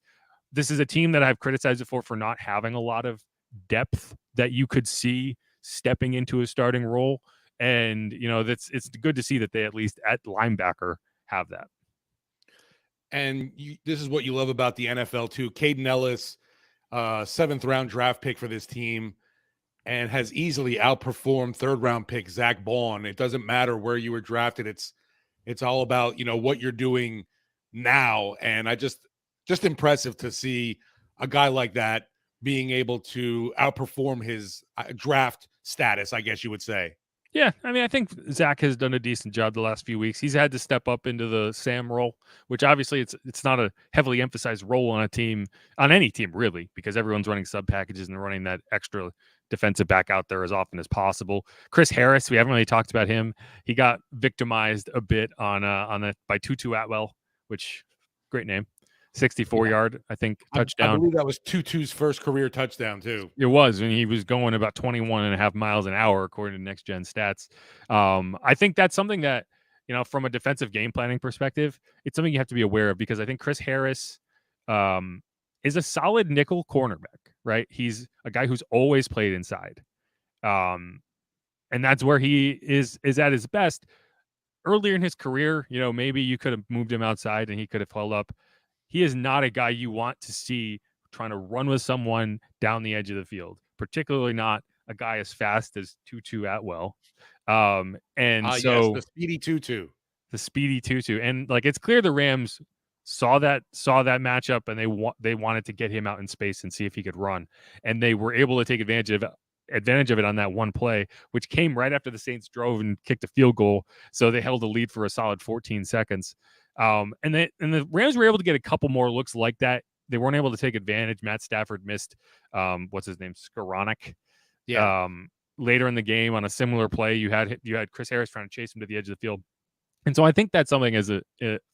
this is a team that I've criticized it for not having a lot of depth that you could see stepping into a starting role. And, it's good to see that they at least at linebacker have that. And this is what you love about the NFL too. Caden Ellis, 7th round draft pick for this team, and has easily outperformed 3rd round pick Zach Baun. It doesn't matter where you were drafted. It's all about, what you're doing now. And I just impressive to see a guy like that being able to outperform his draft status, I guess you would say. Yeah, I mean, I think Zach has done a decent job the last few weeks. He's had to step up into the Sam role, which obviously it's not a heavily emphasized role on any team really, because everyone's running sub packages and running that extra defensive back out there as often as possible. Chris Harris, we haven't really talked about him. He got victimized a bit by Tutu Atwell, which great name. 64-yard, I think, touchdown. I believe that was Tutu's first career touchdown, too. It was, and he was going about 21.5 miles an hour, according to Next Gen Stats. I think that's something that, from a defensive game planning perspective, it's something you have to be aware of because I think Chris Harris is a solid nickel cornerback, right? He's a guy who's always played inside. And that's where he is at his best. Earlier in his career, maybe you could have moved him outside and he could have held up. He is not a guy you want to see trying to run with someone down the edge of the field, particularly not a guy as fast as Tutu Atwell. So yes, the speedy Tutu. The speedy Tutu. And it's clear the Rams saw that matchup and they wanted to get him out in space and see if he could run. And they were able to take advantage of it on that one play, which came right after the Saints drove and kicked a field goal. So they held a lead for a solid 14 seconds. And the Rams were able to get a couple more looks like that. They weren't able to take advantage. Matt Stafford missed, what's his name? Skowronek. Yeah. Later in the game on a similar play, you had Chris Harris trying to chase him to the edge of the field. And so I think that's something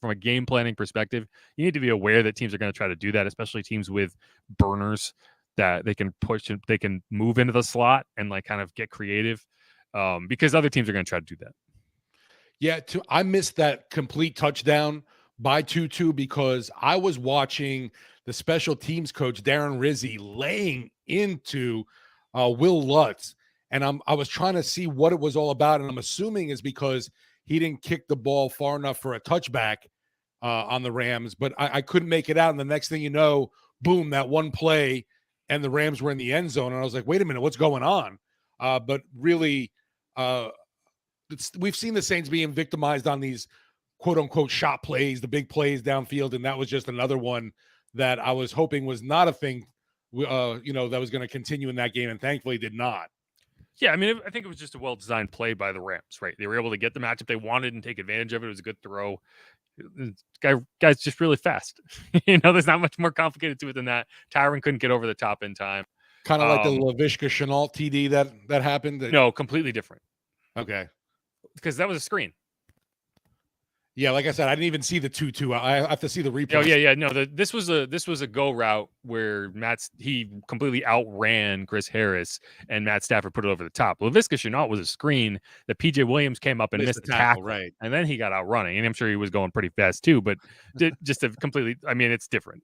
from a game planning perspective, you need to be aware that teams are going to try to do that, especially teams with burners that they can push and they can move into the slot and kind of get creative because other teams are going to try to do that. Yeah, I missed that complete touchdown by Tutu because I was watching the special teams coach, Darren Rizzi, laying into Will Lutz. And I was trying to see what it was all about. And I'm assuming is because he didn't kick the ball far enough for a touchback on the Rams. But I couldn't make it out. And the next thing you know, boom, that one play, and the Rams were in the end zone. And I was like, wait a minute, what's going on? But really, we've seen the Saints being victimized on these quote-unquote shot plays, the big plays downfield, and that was just another one that I was hoping was not a thing, that was going to continue in that game, and thankfully did not. Yeah, I mean, I think it was just a well-designed play by the Rams, right? They were able to get the matchup they wanted and take advantage of it. It was a good throw. Guy's just really fast. There's not much more complicated to it than that. Tyron couldn't get over the top in time. Kind of like the Laviska Shenault TD that happened? No, completely different. Okay. Because that was a screen. Yeah, like I said, I didn't even see the 2-2. I have to see the replay. Oh yeah. No, this was a go route where he completely outran Chris Harris and Matt Stafford put it over the top. Laviska Shenault was a screen that PJ Williams came up and missed the tackle, right? And then he got out running, and I'm sure he was going pretty fast too. But just a completely, I mean, it's different.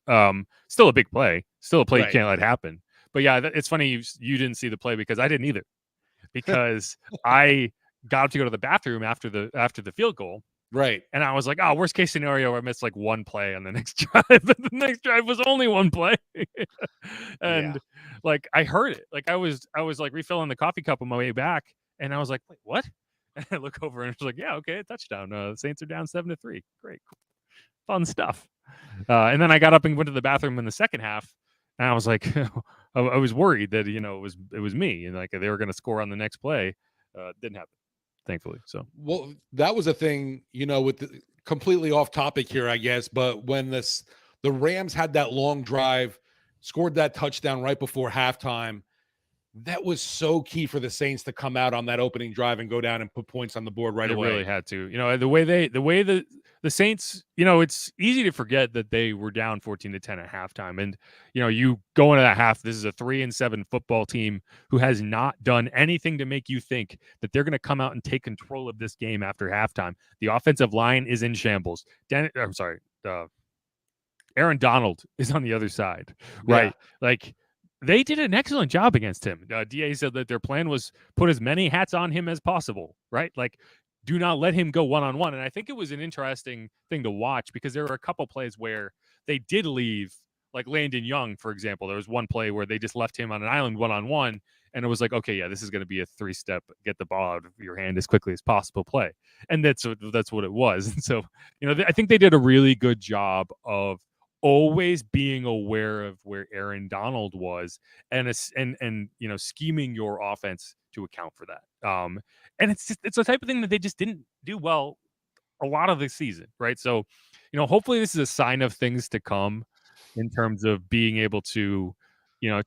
Still a big play, still a play you can't let happen. But yeah, it's funny you didn't see the play because I didn't either, because I got up to go to the bathroom after the field goal. Right. And I was like, oh, worst case scenario, I missed like one play on the next drive. But the next drive was only one play. And like I heard it. Like I was like refilling the coffee cup on my way back. And I was like, wait, what? And I look over and it's like, yeah, okay, a touchdown. The Saints are down 7-3. Great. Cool. Fun stuff. And then I got up and went to the bathroom in the second half. And I was like, I was worried that, it was me. And like they were going to score on the next play. Didn't happen, thankfully. So, well, that was a thing, with completely off topic here, I guess. But when the Rams had that long drive, scored that touchdown right before halftime, that was so key for the Saints to come out on that opening drive and go down and put points on the board right away. They really had to. The way the Saints, it's easy to forget that they were down 14-10 at halftime. And, you go into that half, this is a 3-7 football team who has not done anything to make you think that they're going to come out and take control of this game after halftime. The offensive line is in shambles. Aaron Donald is on the other side, right? Yeah. Like, they did an excellent job against him. DA said that their plan was put as many hats on him as possible, right? Like, do not let him go one-on-one. And I think it was an interesting thing to watch because there were a couple plays where they did leave, like Landon Young, for example. There was one play where they just left him on an island one-on-one, and it was like, okay, yeah, this is going to be a 3-step, get the ball out of your hand as quickly as possible play. And that's what it was. And so, I think they did a really good job of always being aware of where Aaron Donald was and scheming your offense to account for that. And it's the type of thing that they just didn't do well a lot of the season, right? So, hopefully this is a sign of things to come in terms of being able to,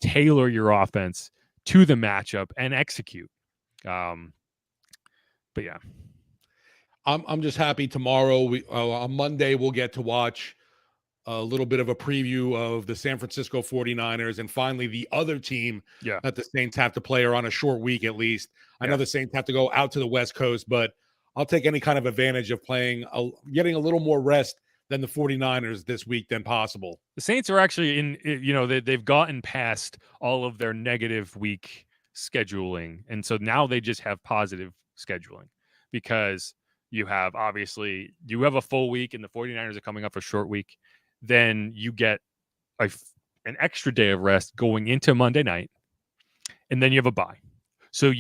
tailor your offense to the matchup and execute. But yeah, I'm just happy tomorrow. On Monday we'll get to watch a little bit of a preview of the San Francisco 49ers and finally the other team that the Saints have to play are on a short week at least. I know the Saints have to go out to the West Coast, but I'll take any kind of advantage of getting a little more rest than the 49ers this week than possible. The Saints are actually they've gotten past all of their negative week scheduling. And so now they just have positive scheduling because you have a full week and the 49ers are coming up a short week. Then you get an extra day of rest going into Monday night, and then you have a bye. So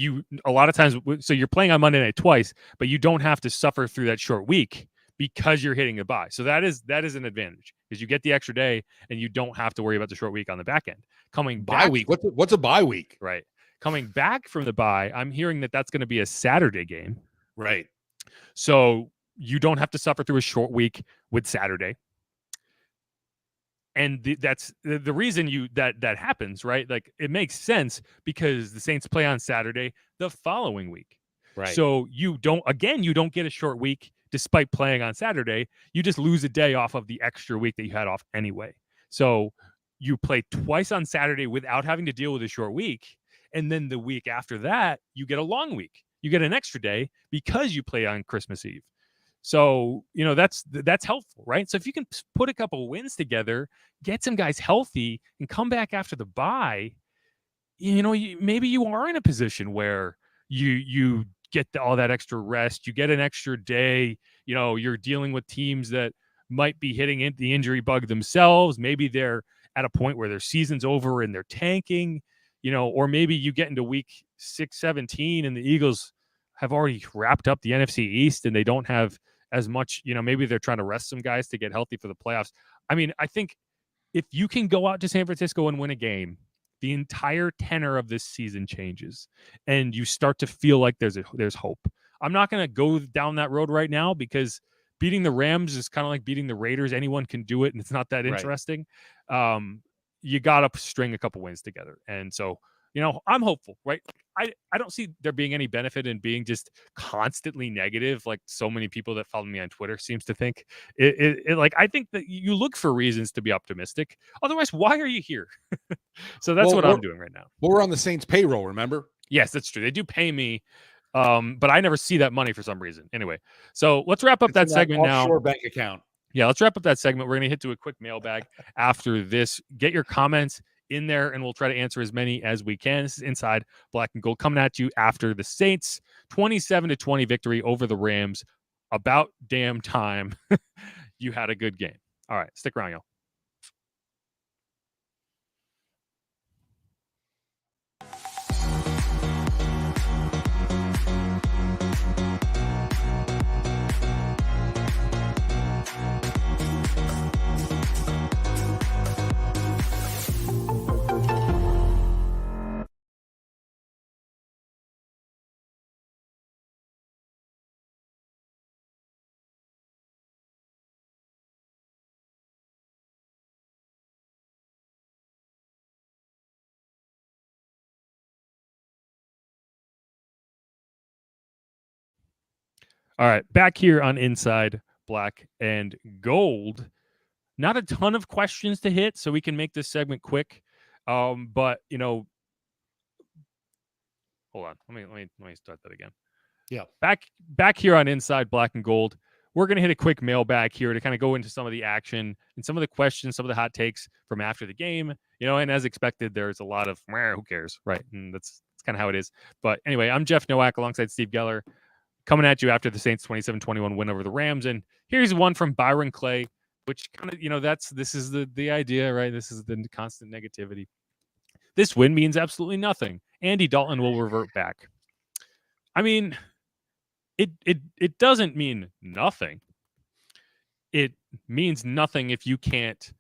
a lot of times, you're playing on Monday night twice, but you don't have to suffer through that short week because you're hitting a bye. So that is an advantage because you get the extra day and you don't have to worry about the short week on the back end. Bye week. What's a bye week? Right. Coming back from the bye, I'm hearing that that's going to be a Saturday game. Right. So you don't have to suffer through a short week with Saturday. And that's the reason that happens, right? Like it makes sense because the Saints play on Saturday the following week. Right. So you don't get a short week despite playing on Saturday. You just lose a day off of the extra week that you had off anyway. So you play twice on Saturday without having to deal with a short week. And then the week after that, you get a long week. You get an extra day because you play on Christmas Eve. So, that's helpful, right? So if you can put a couple wins together, get some guys healthy and come back after the bye, maybe you are in a position where you get all that extra rest, you get an extra day, you're dealing with teams that might be hitting the injury bug themselves. Maybe they're at a point where their season's over and they're tanking, or maybe you get into week 17 and the Eagles have already wrapped up the NFC East and they don't have as much, maybe they're trying to rest some guys to get healthy for the playoffs. I mean, I think if you can go out to San Francisco and win a game, the entire tenor of this season changes and you start to feel like there's hope. I'm not going to go down that road right now because beating the Rams is kind of like beating the Raiders. Anyone can do it and it's not that interesting. Right. You got to string a couple wins together. And so, I'm hopeful, right? I don't see there being any benefit in being just constantly negative, like so many people that follow me on Twitter seems to think. I think that you look for reasons to be optimistic. Otherwise, why are you here? So that's what I'm doing right now. Well, we're on the Saints payroll, remember? Yes, that's true. They do pay me, but I never see that money for some reason. Anyway, so let's wrap up that segment now. Offshore bank account. Yeah, let's wrap up that segment. We're going to hit to a quick mailbag after this. Get your comments in there, and we'll try to answer as many as we can. This is Inside Black and Gold coming at you after the Saints 27-20 victory over the Rams about damn time you had a good game. All right, stick around, y'all. All right, back here on Inside Black and Gold. Not a ton of questions to hit, so we can make this segment quick. But hold on. Let me start that again. Yeah. Back here on Inside Black and Gold, we're gonna hit a quick mailbag here to kind of go into some of the action and some of the questions, some of the hot takes from after the game. And as expected, there's a lot of who cares, right? And that's kind of how it is. But anyway, I'm Jeff Nowak alongside Steve Geller, coming at you after the Saints 27-21 win over the Rams. And here's one from Byron Clay, which kind of, this is the idea, right? This is the constant negativity. This win means absolutely nothing. Andy Dalton will revert back. I mean, it doesn't mean nothing. It means nothing if you can't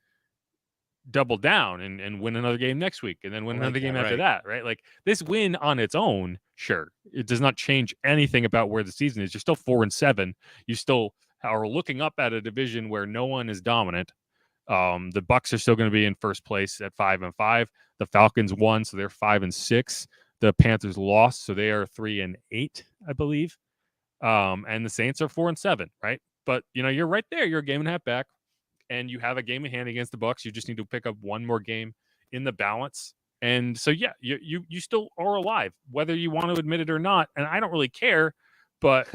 double down and win another game next week and then win another game after that, right? Like this win on its own, sure, it does not change anything about where the season is. You're still 4-7. You still are looking up at a division where no one is dominant. The Bucs are still going to be in first place at 5-5. The Falcons won, so they're 5-6. The Panthers lost, so they are 3-8, I believe. And the Saints are 4-7, right? But you're right there. You're a game and a half back. And you have a game in hand against the Bucs. You just need to pick up one more game in the balance. And so, yeah, you still are alive, whether you want to admit it or not. And I don't really care, but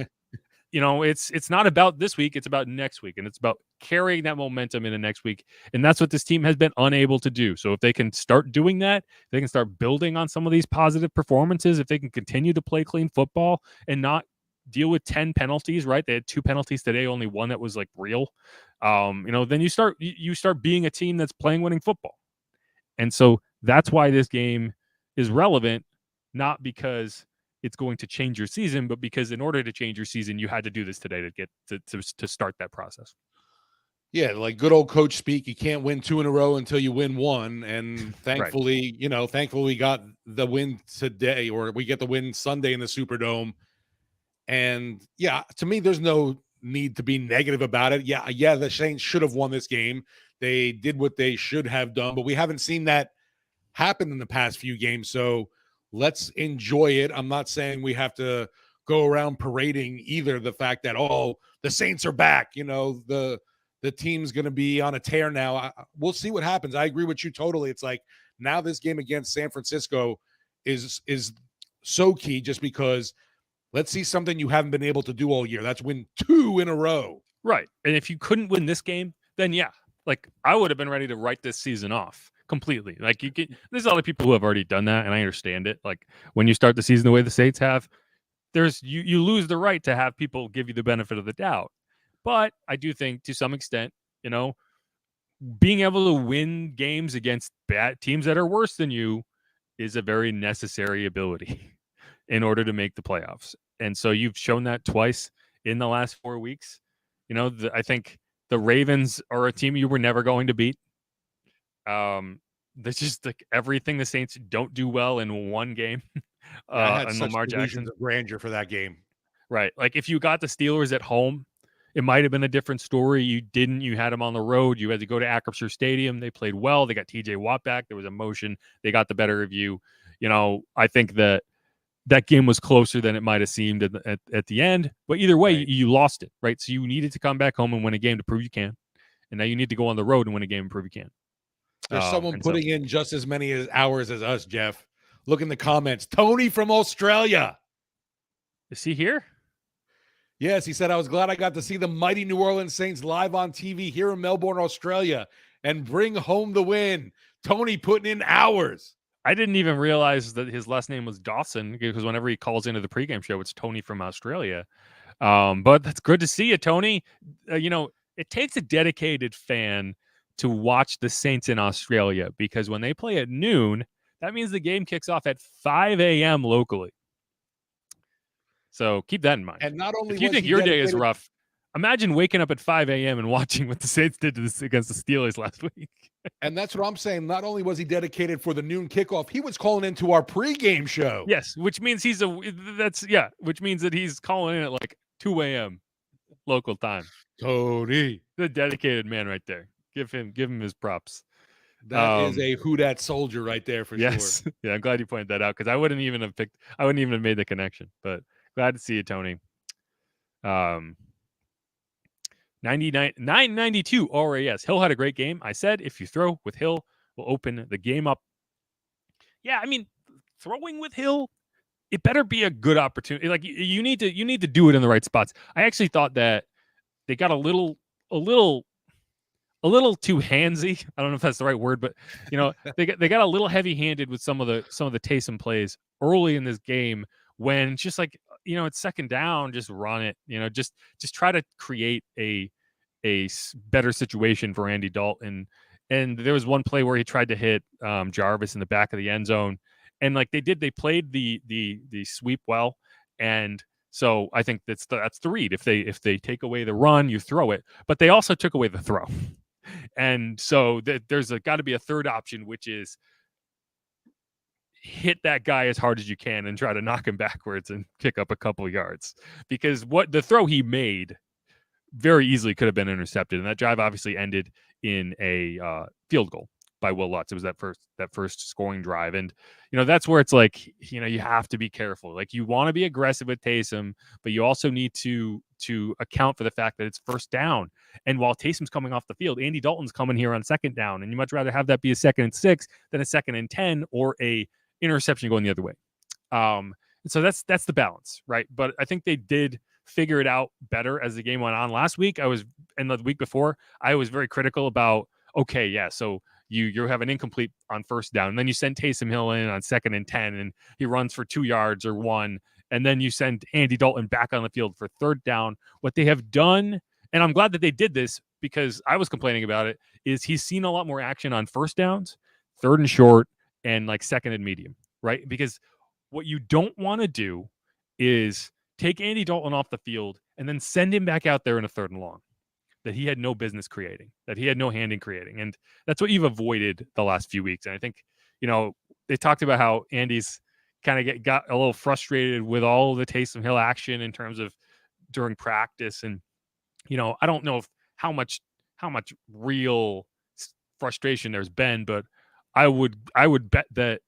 it's not about this week. It's about next week, and it's about carrying that momentum into next week. And that's what this team has been unable to do. So if they can start doing that, they can start building on some of these positive performances. If they can continue to play clean football and not deal with 10 penalties, right? They had 2 penalties today, only one that was like real. Then you start being a team that's playing winning football. And so that's why this game is relevant, not because it's going to change your season, but because in order to change your season, you had to do this today to get to start that process. Yeah, like good old coach speak, you can't win 2 in a row until you win 1. And thankfully, thankfully we got the win today, or we get the win Sunday in the Superdome. And yeah, to me, there's no need to be negative about it. Yeah, the Saints should have won this game. They did what they should have done, but we haven't seen that happen in the past few games. So let's enjoy it. I'm not saying we have to go around parading either the fact that, the Saints are back. The team's going to be on a tear now. We'll see what happens. I agree with you totally. It's like now this game against San Francisco is so key just because let's see something you haven't been able to do all year. That's win 2 in a row. Right. And if you couldn't win this game, then yeah, like I would have been ready to write this season off completely. Like there's other people who have already done that, and I understand it. Like when you start the season the way the Saints have, there's you lose the right to have people give you the benefit of the doubt. But I do think to some extent, being able to win games against bad teams that are worse than you is a very necessary ability in order to make the playoffs. And so you've shown that twice in the last 4 weeks. I think the Ravens are a team you were never going to beat. That's just like everything the Saints don't do well in one game. I had and such Lamar delusions Jackson of grandeur for that game. Right. Like if you got the Steelers at home, it might have been a different story. You didn't. You had them on the road. You had to go to Acrisure Stadium. They played well. They got TJ Watt back. There was emotion. They got the better of you. I think that game was closer than it might have seemed at the end. But either way, you lost it, right? So you needed to come back home and win a game to prove you can. And now you need to go on the road and win a game and prove you can. There's someone putting in just as many hours as us, Jeff. Look in the comments. Tony from Australia. Is he here? Yes, he said, I was glad I got to see the mighty New Orleans Saints live on TV here in Melbourne, Australia, and bring home the win. Tony putting in hours. I didn't even realize that his last name was Dawson because whenever he calls into the pregame show, it's Tony from Australia. But that's good to see you, Tony. It takes a dedicated fan to watch the Saints in Australia, because when they play at noon, that means the game kicks off at 5 a.m. locally. So keep that in mind. And not only if you was think he your day is dedicated- rough, imagine waking up at 5 a.m. and watching what the Saints did against the Steelers last week. And that's what I'm saying. Not only was he dedicated for the noon kickoff, he was calling into our pregame show. Yes, which means which means that he's calling in at like 2 a.m. local time. Tony, the dedicated man right there. Give him his props. That is a who dat soldier right there for yes. sure. Yeah, I'm glad you pointed that out, because I wouldn't even have made the connection. But glad to see you, Tony. 992 RAS. Hill had a great game. I said if you throw with Hill, we'll open the game up. Yeah, I mean, throwing with Hill, it better be a good opportunity. Like you need to do it in the right spots. I actually thought that they got a little too handsy. I don't know if that's the right word, but they got a little heavy-handed with some of the Taysom plays early in this game, when just like, it's second down, just run it. Just try to create a better situation for Andy Dalton. And there was one play where he tried to hit Jarvis in the back of the end zone, and like they played the sweep well, and so I think that's the read. If they take away the run, you throw it, but they also took away the throw. And so there's got to be a third option, which is hit that guy as hard as you can and try to knock him backwards and pick up a couple of yards, because what the throw he made very easily could have been intercepted. And that drive obviously ended in a field goal by Will Lutz. It was that first scoring drive. And, that's where it's like, you have to be careful. Like, you want to be aggressive with Taysom, but you also need to account for the fact that it's first down. And while Taysom's coming off the field, Andy Dalton's coming here on second down. And you much rather have that be a 2nd and 6 than a 2nd and 10 or a interception going the other way. And so that's the balance, right? But I think they did figure it out better as the game went on. Last week, and the week before, I was very critical about, okay, yeah, so you have an incomplete on first down, and then you send Taysom Hill in on 2nd and 10, and he runs for 2 yards or 1, and then you send Andy Dalton back on the field for 3rd down. What they have done, and I'm glad that they did this because I was complaining about it, is he's seen a lot more action on first downs, 3rd and short, and like 2nd and medium, right? Because what you don't want to do is take Andy Dalton off the field and then send him back out there in a 3rd and long that he had no business creating, that he had no hand in creating. And that's what you've avoided the last few weeks. And I think, they talked about how Andy's kind of got a little frustrated with all the Taysom Hill action in terms of during practice. And, I don't know how much real frustration there's been, but I would bet that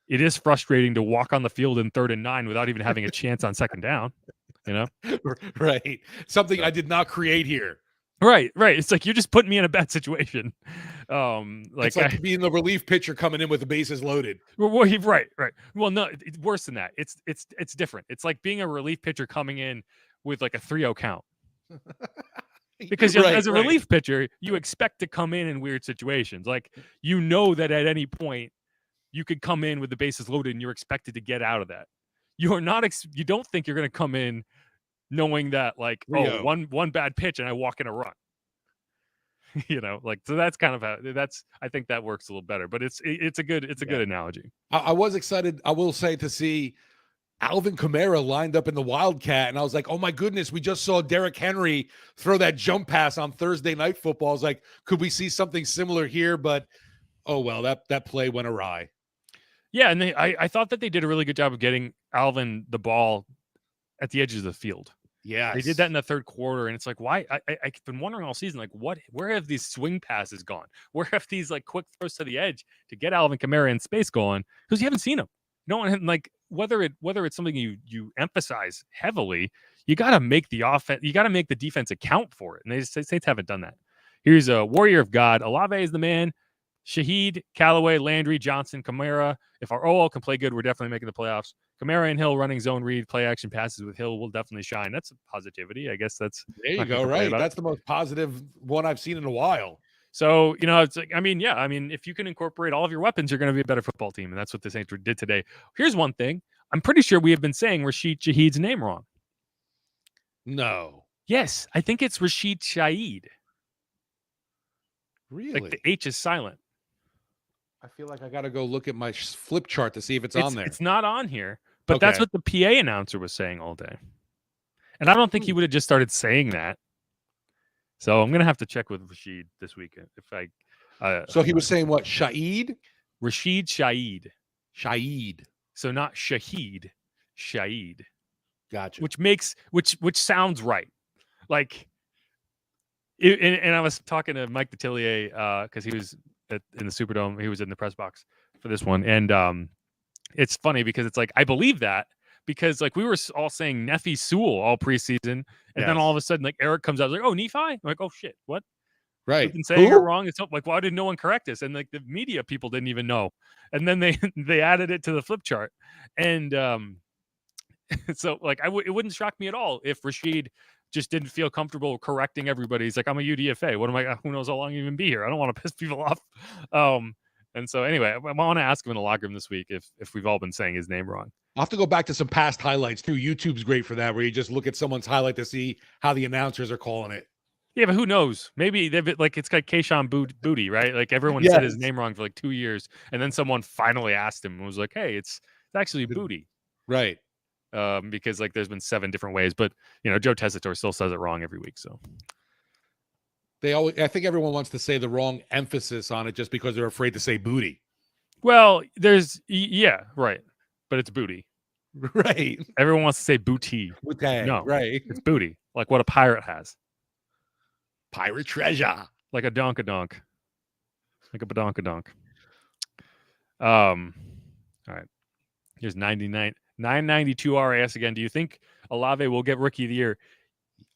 it is frustrating to walk on the field in 3rd and 9 without even having a chance on 2nd down, Right. Something I did not create here. Right. It's like, you're just putting me in a bad situation. It's like being the relief pitcher coming in with the bases loaded. Well, right. Well, no, it's worse than that. It's different. It's like being a relief pitcher coming in with like a 3-0 count. Because as a relief pitcher, you expect to come in weird situations. Like, that at any point you could come in with the bases loaded and you're expected to get out of that. You don't think you're going to come in knowing that, like, one bad pitch and I walk in a run. So that's kind of how I think that works a little better, but it's a good analogy. I was excited, I will say, to see Alvin Kamara lined up in the Wildcat, and I was like, oh my goodness, we just saw Derrick Henry throw that jump pass on Thursday Night Football. I was like, could we see something similar here? But oh well, that play went awry. Yeah, and I thought that they did a really good job of getting Alvin the ball at the edges of the field. Yeah, they did that in the 3rd quarter, and it's like, why? I've been wondering all season, like, where have these swing passes gone? Where have these like quick throws to the edge to get Alvin Kamara in space going? Because you haven't seen them. Like, whether it's something you emphasize heavily, you got to make the offense, you got to make the defense account for it, and the Saints haven't done that. Here's a warrior of God. Olave is the man. Shaheed, Callaway, Landry, Johnson, Kamara. If our OL can play good, we're definitely making the playoffs. Kamara and Hill running zone read, play action passes with Hill will definitely shine. That's a positivity. I guess that's there you go. Right. That's the most positive one I've seen in a while. So, it's like, if you can incorporate all of your weapons, you're going to be a better football team. And that's what the Saints did today. Here's one thing. I'm pretty sure we have been saying Rashid Shaheed's name wrong. No. Yes, I think it's Rashid Shaheed. Really? Like the H is silent. I feel like I got to go look at my flip chart to see if it's on there. It's not on here, but that's Okay. what the PA announcer was saying all day. And I don't think he would have just started saying that. So I'm gonna have to check with Rashid this weekend if I. So he was saying what? Shaheed? Rashid Shaheed. Shaheed. So not Shaheed, Shaheed. Gotcha. Which sounds right. Like, and I was talking to Mike Detillier because he was in the Superdome. He was in the press box for this one, and it's funny because it's like I believe that because like we were all saying Nephi Sewell all preseason, and then all of a sudden like Eric comes out like, oh, Nephi. I'm like, oh shit, what? Right. We've been saying it wrong. It's like, why did no one correct us? And like the media people didn't even know. And then they added it to the flip chart, and so like it wouldn't shock me at all if Rashid just didn't feel comfortable correcting everybody. He's like, I'm a UDFA. What am I? Who knows how long you even be here? I don't want to piss people off. And so anyway, I want to ask him in the locker room this week if we've all been saying his name wrong. I'll have to go back to some past highlights too. YouTube's great for that, where you just look at someone's highlight to see how the announcers are calling it. Yeah, but who knows? Maybe they've like it's like Keyshawn Booty, right? Like everyone said his name wrong for like 2 years, and then someone finally asked him and was like, "Hey, it's actually Booty." Right. Because like there's been 7 different ways, but Joe Tessitore still says it wrong every week. So I think everyone wants to say the wrong emphasis on it just because they're afraid to say booty. Well, right, but it's booty, right? Everyone wants to say booty. No, right? It's booty, like what a pirate has. Pirate treasure, like a donk, like a badonkadonk. All right. Here's 992 RAS again. Do you think Olave will get Rookie of the Year?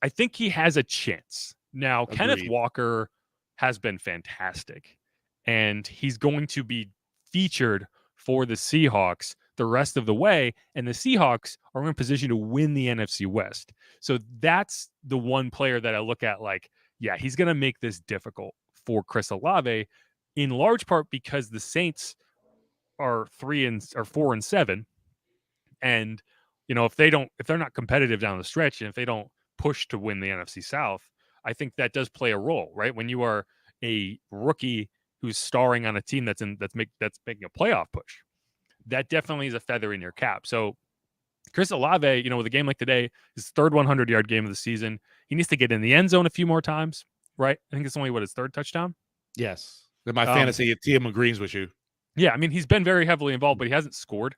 I think he has a chance. Now, Agreed. Kenneth Walker has been fantastic, and he's going to be featured for the Seahawks the rest of the way, and the Seahawks are in position to win the NFC West. So that's the one player that I look at like, yeah, he's going to make this difficult for Chris Olave, in large part because the Saints are 4-7, and if they're not competitive down the stretch, and if they don't push to win the NFC South, I think that does play a role, right? When you are a rookie who's starring on a team that's making a playoff push, that definitely is a feather in your cap. So Chris Olave, with a game like today, his third 100-yard game of the season, he needs to get in the end zone a few more times, right? I think it's only his third touchdown. Yes. In my fantasy, Tia agrees with you. Yeah, I mean, he's been very heavily involved, but he hasn't scored.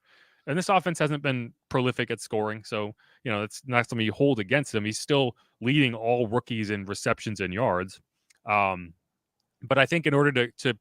And this offense hasn't been prolific at scoring. So, it's not something you hold against him. He's still leading all rookies in receptions and yards. But I think in order to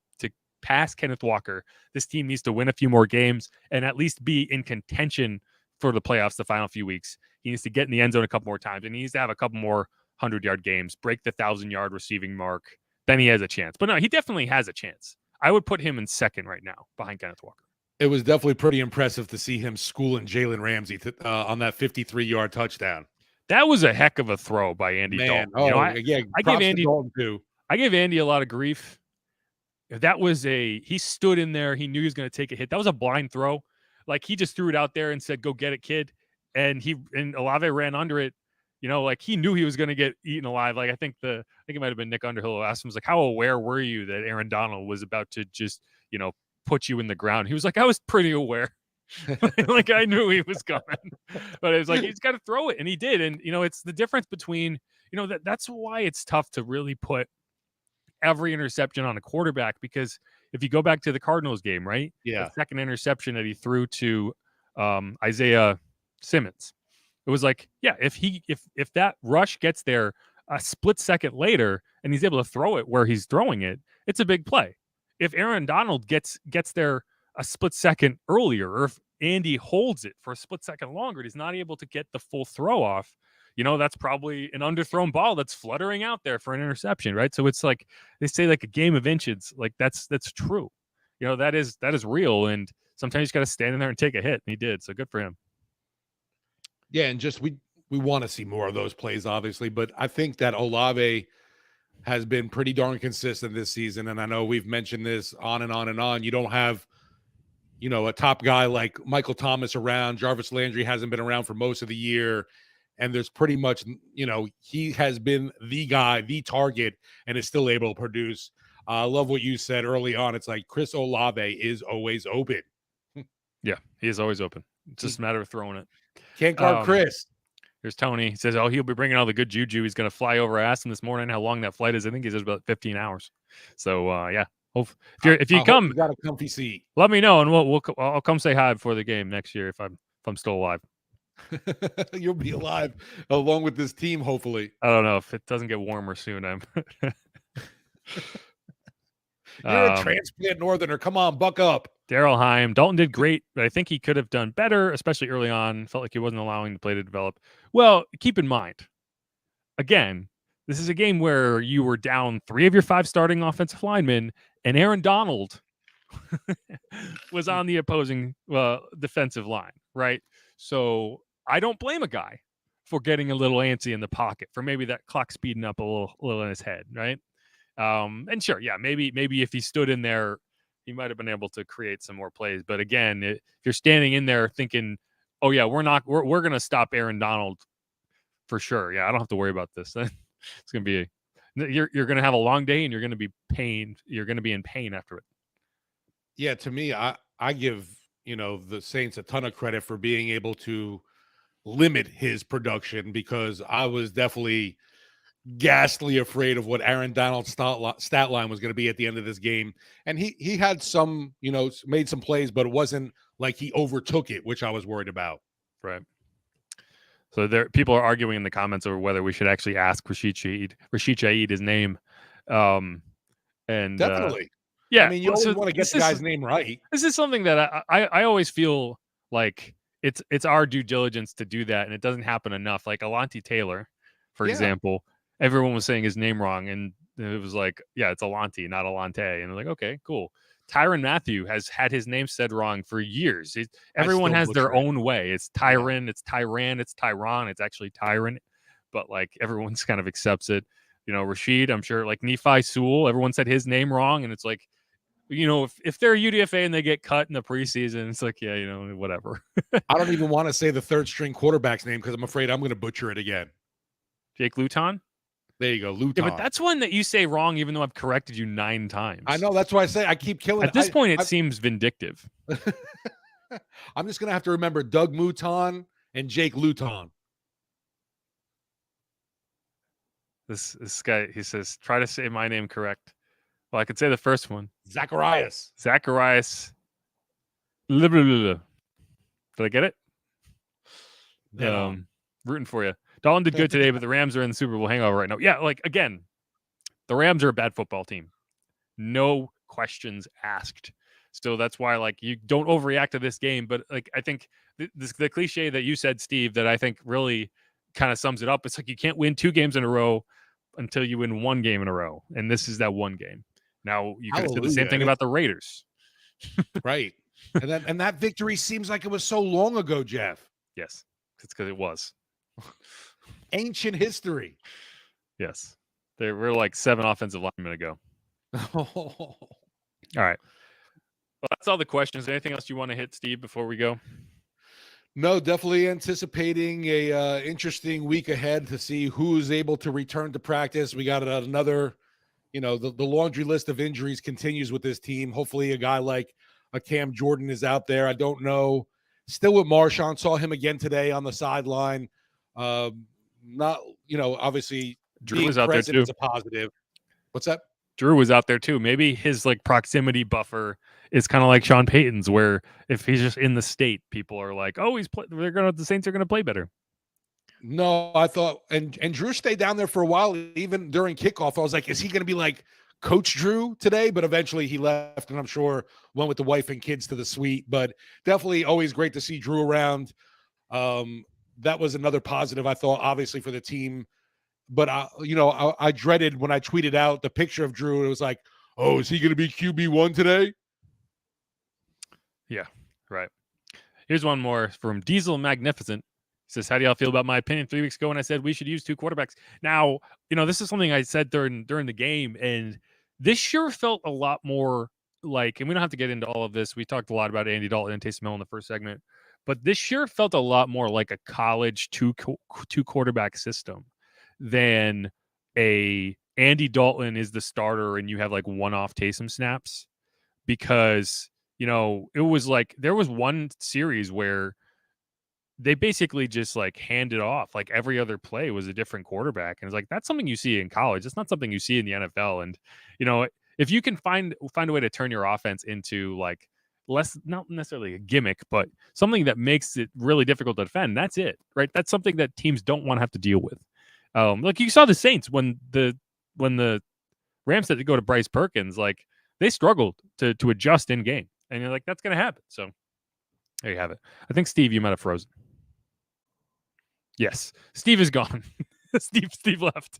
pass Kenneth Walker, this team needs to win a few more games and at least be in contention for the playoffs the final few weeks. He needs to get in the end zone a couple more times, and he needs to have a couple more 100-yard games, break the 1,000-yard receiving mark. Then he has a chance. But no, he definitely has a chance. I would put him in second right now behind Kenneth Walker. It was definitely pretty impressive to see him schooling Jalen Ramsey on that 53-yard touchdown. That was a heck of a throw by Andy Dalton. I gave Andy Dalton too. I gave Andy a lot of grief. He stood in there. He knew he was going to take a hit. That was a blind throw. Like he just threw it out there and said, "Go get it, kid." And Olave ran under it. Like he knew he was going to get eaten alive. Like I think it might have been Nick Underhill who asked him, was like, "How aware were you that Aaron Donald was about to just, put you in the ground?" He was like, "I was pretty aware." Like I knew he was coming, but it was like he's got to throw it, and he did. And it's the difference between that's why it's tough to really put every interception on a quarterback, because if you go back to the Cardinals game, right? Yeah, the second interception that he threw to Isaiah Simmons, it was like, yeah, if that rush gets there a split second later and he's able to throw it where he's throwing it, it's a big play. If Aaron Donald gets there a split second earlier, or if Andy holds it for a split second longer, he's not able to get the full throw off, that's probably an underthrown ball that's fluttering out there for an interception, right? So it's like they say, like a game of inches. Like that's true. That is real, and sometimes you just got to stand in there and take a hit, and he did. So good for him. Yeah, and just we want to see more of those plays, obviously, but I think that Olave has been pretty darn consistent this season, and I know we've mentioned this on and on and on. You don't have, a top guy like Michael Thomas around. Jarvis Landry hasn't been around for most of the year, and there's pretty much, he has been the guy, the target, and is still able to produce. I love what you said early on. It's like Chris Olave is always open. Yeah, he is always open. It's just a matter of throwing it. Can't guard Chris. Here's Tony. He says, "Oh, he'll be bringing all the good juju. He's going to fly over." I asked him this morning how long that flight is. I think he says about 15 hours. So yeah, if you come, you got a comfy seat. let me know, and I'll come say hi before the game next year if I'm still alive. You'll be alive along with this team, hopefully. I don't know if it doesn't get warmer soon. You're a transplant northerner. Come on, buck up. Daryl Heim. Dalton did great, but I think he could have done better, especially early on. Felt like he wasn't allowing the play to develop. Well, keep in mind, again, this is a game where you were down 3 of your 5 starting offensive linemen, and Aaron Donald was on the opposing defensive line, right? So I don't blame a guy for getting a little antsy in the pocket, for maybe that clock speeding up a little in his head, right? And sure, yeah, maybe if he stood in there, he might have been able to create some more plays. But again, if you're standing in there thinking, "Oh yeah, we're going to stop Aaron Donald for sure," yeah, I don't have to worry about this. It's going to be you're going to have a long day, and you're going to be pained. You're going to be in pain after it. Yeah, to me, I give the Saints a ton of credit for being able to limit his production, because I was definitely ghastly afraid of what Aaron Donald's stat line was going to be at the end of this game. And he had some, made some plays, but it wasn't like he overtook it, which I was worried about. Right. So people are arguing in the comments over whether we should actually ask Rashid Shaheed his name. And definitely. Yeah. I mean, you always want to get the guy's name right. This is something that I always feel like it's our due diligence to do that. And it doesn't happen enough. Like Alontae Taylor, for example, everyone was saying his name wrong, and it was like, yeah, it's Alontae, not Alante. And I'm like, okay, cool. Tyrann Mathieu has had his name said wrong for years. Everyone has their own way. It's Tyrann, it's Tyrann, it's Tyron. It's actually Tyrann, but like everyone's kind of accepts it. Rashid, I'm sure, like Nephi Sewell, everyone said his name wrong, and it's like, if they're UDFA and they get cut in the preseason, it's like, yeah, whatever. I don't even want to say the third string quarterback's name because I'm afraid I'm going to butcher it again. Jake Luton? There you go, Luton. Yeah, but that's one that you say wrong, even though I've corrected you 9 times. I know. That's why I say I keep killing. At this point, it seems vindictive. I'm just going to have to remember Doug Mouton and Jake Luton. This guy, he says, try to say my name correct. Well, I could say the first one. Zacharias. Did I get it? Yeah. Rooting for you. Dalton did good today, but the Rams are in the Super Bowl hangover right now. Yeah, like, again, the Rams are a bad football team. No questions asked. So that's why, like, you don't overreact to this game. But, like, I think the cliche that you said, Steve, that I think really kind of sums it up. It's like you can't win 2 games in a row until you win 1 game in a row. And this is that one game. Now, you could have said the same thing about the Raiders. Right. And that victory seems like it was so long ago, Jeff. Yes, it's because it was. Ancient history. Yes. They were like 7 offensive linemen ago. All right. Well, that's all the questions. Anything else you want to hit, Steve, before we go? No, definitely anticipating a interesting week ahead to see who's able to return to practice. We got another, the laundry list of injuries continues with this team. Hopefully a guy like a Cam Jordan is out there. I don't know. Still with Marshawn, saw him again today on the sideline. Not, obviously Drew was out there too. Is a positive. What's that? Drew was out there too. Maybe his like proximity buffer is kind of like Sean Payton's, where if he's just in the state, people are like, "Oh, the Saints are gonna play better." No, I thought, and Drew stayed down there for a while, even during kickoff. I was like, is he going to be like Coach Drew today? But eventually he left, and I'm sure went with the wife and kids to the suite. But definitely always great to see Drew around. That was another positive, I thought, obviously for the team. But I dreaded when I tweeted out the picture of Drew. It was like, oh, is he going to be QB1 today? Yeah, right. Here's one more from Diesel Magnificent. He says, how do y'all feel about my opinion 3 weeks ago when I said we should use 2 quarterbacks? Now, this is something I said during the game, and this sure felt a lot more like, and we don't have to get into all of this. We talked a lot about Andy Dalton and Taysom Hill in the first segment, but this sure felt a lot more like a college two quarterback system than a Andy Dalton is the starter and you have like one-off Taysom snaps, because it was like there was one series where they basically just like handed off, like every other play was a different quarterback, and it's like that's something you see in college. It's not something you see in the NFL. And if you can find a way to turn your offense into like not necessarily a gimmick, but something that makes it really difficult to defend, that's it, right? That's something that teams don't want to have to deal with. Like you saw the Saints when the Rams had to go to Bryce Perkins, like they struggled to adjust in game, and you're like, that's going to happen. So there you have it. I think Steve, you might have frozen. Yes, Steve is gone. Steve left.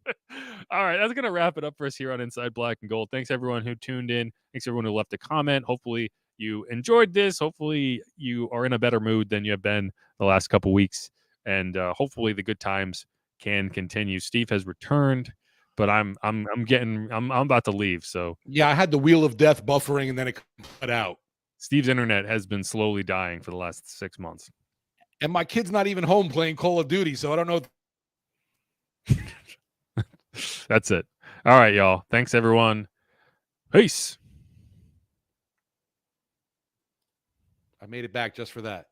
All right, that's going to wrap it up for us here on Inside Black and Gold. Thanks everyone who tuned in. Thanks everyone who left a comment. Hopefully you enjoyed this. Hopefully you are in a better mood than you have been the last couple weeks, and hopefully the good times can continue. Steve has returned, but I'm about to leave. So yeah, I had the wheel of death buffering and then it cut out. Steve's internet has been slowly dying for the last 6 months. And my kid's not even home playing Call of Duty, so I don't know. That's it. All right, y'all. Thanks, everyone. Peace. I made it back just for that.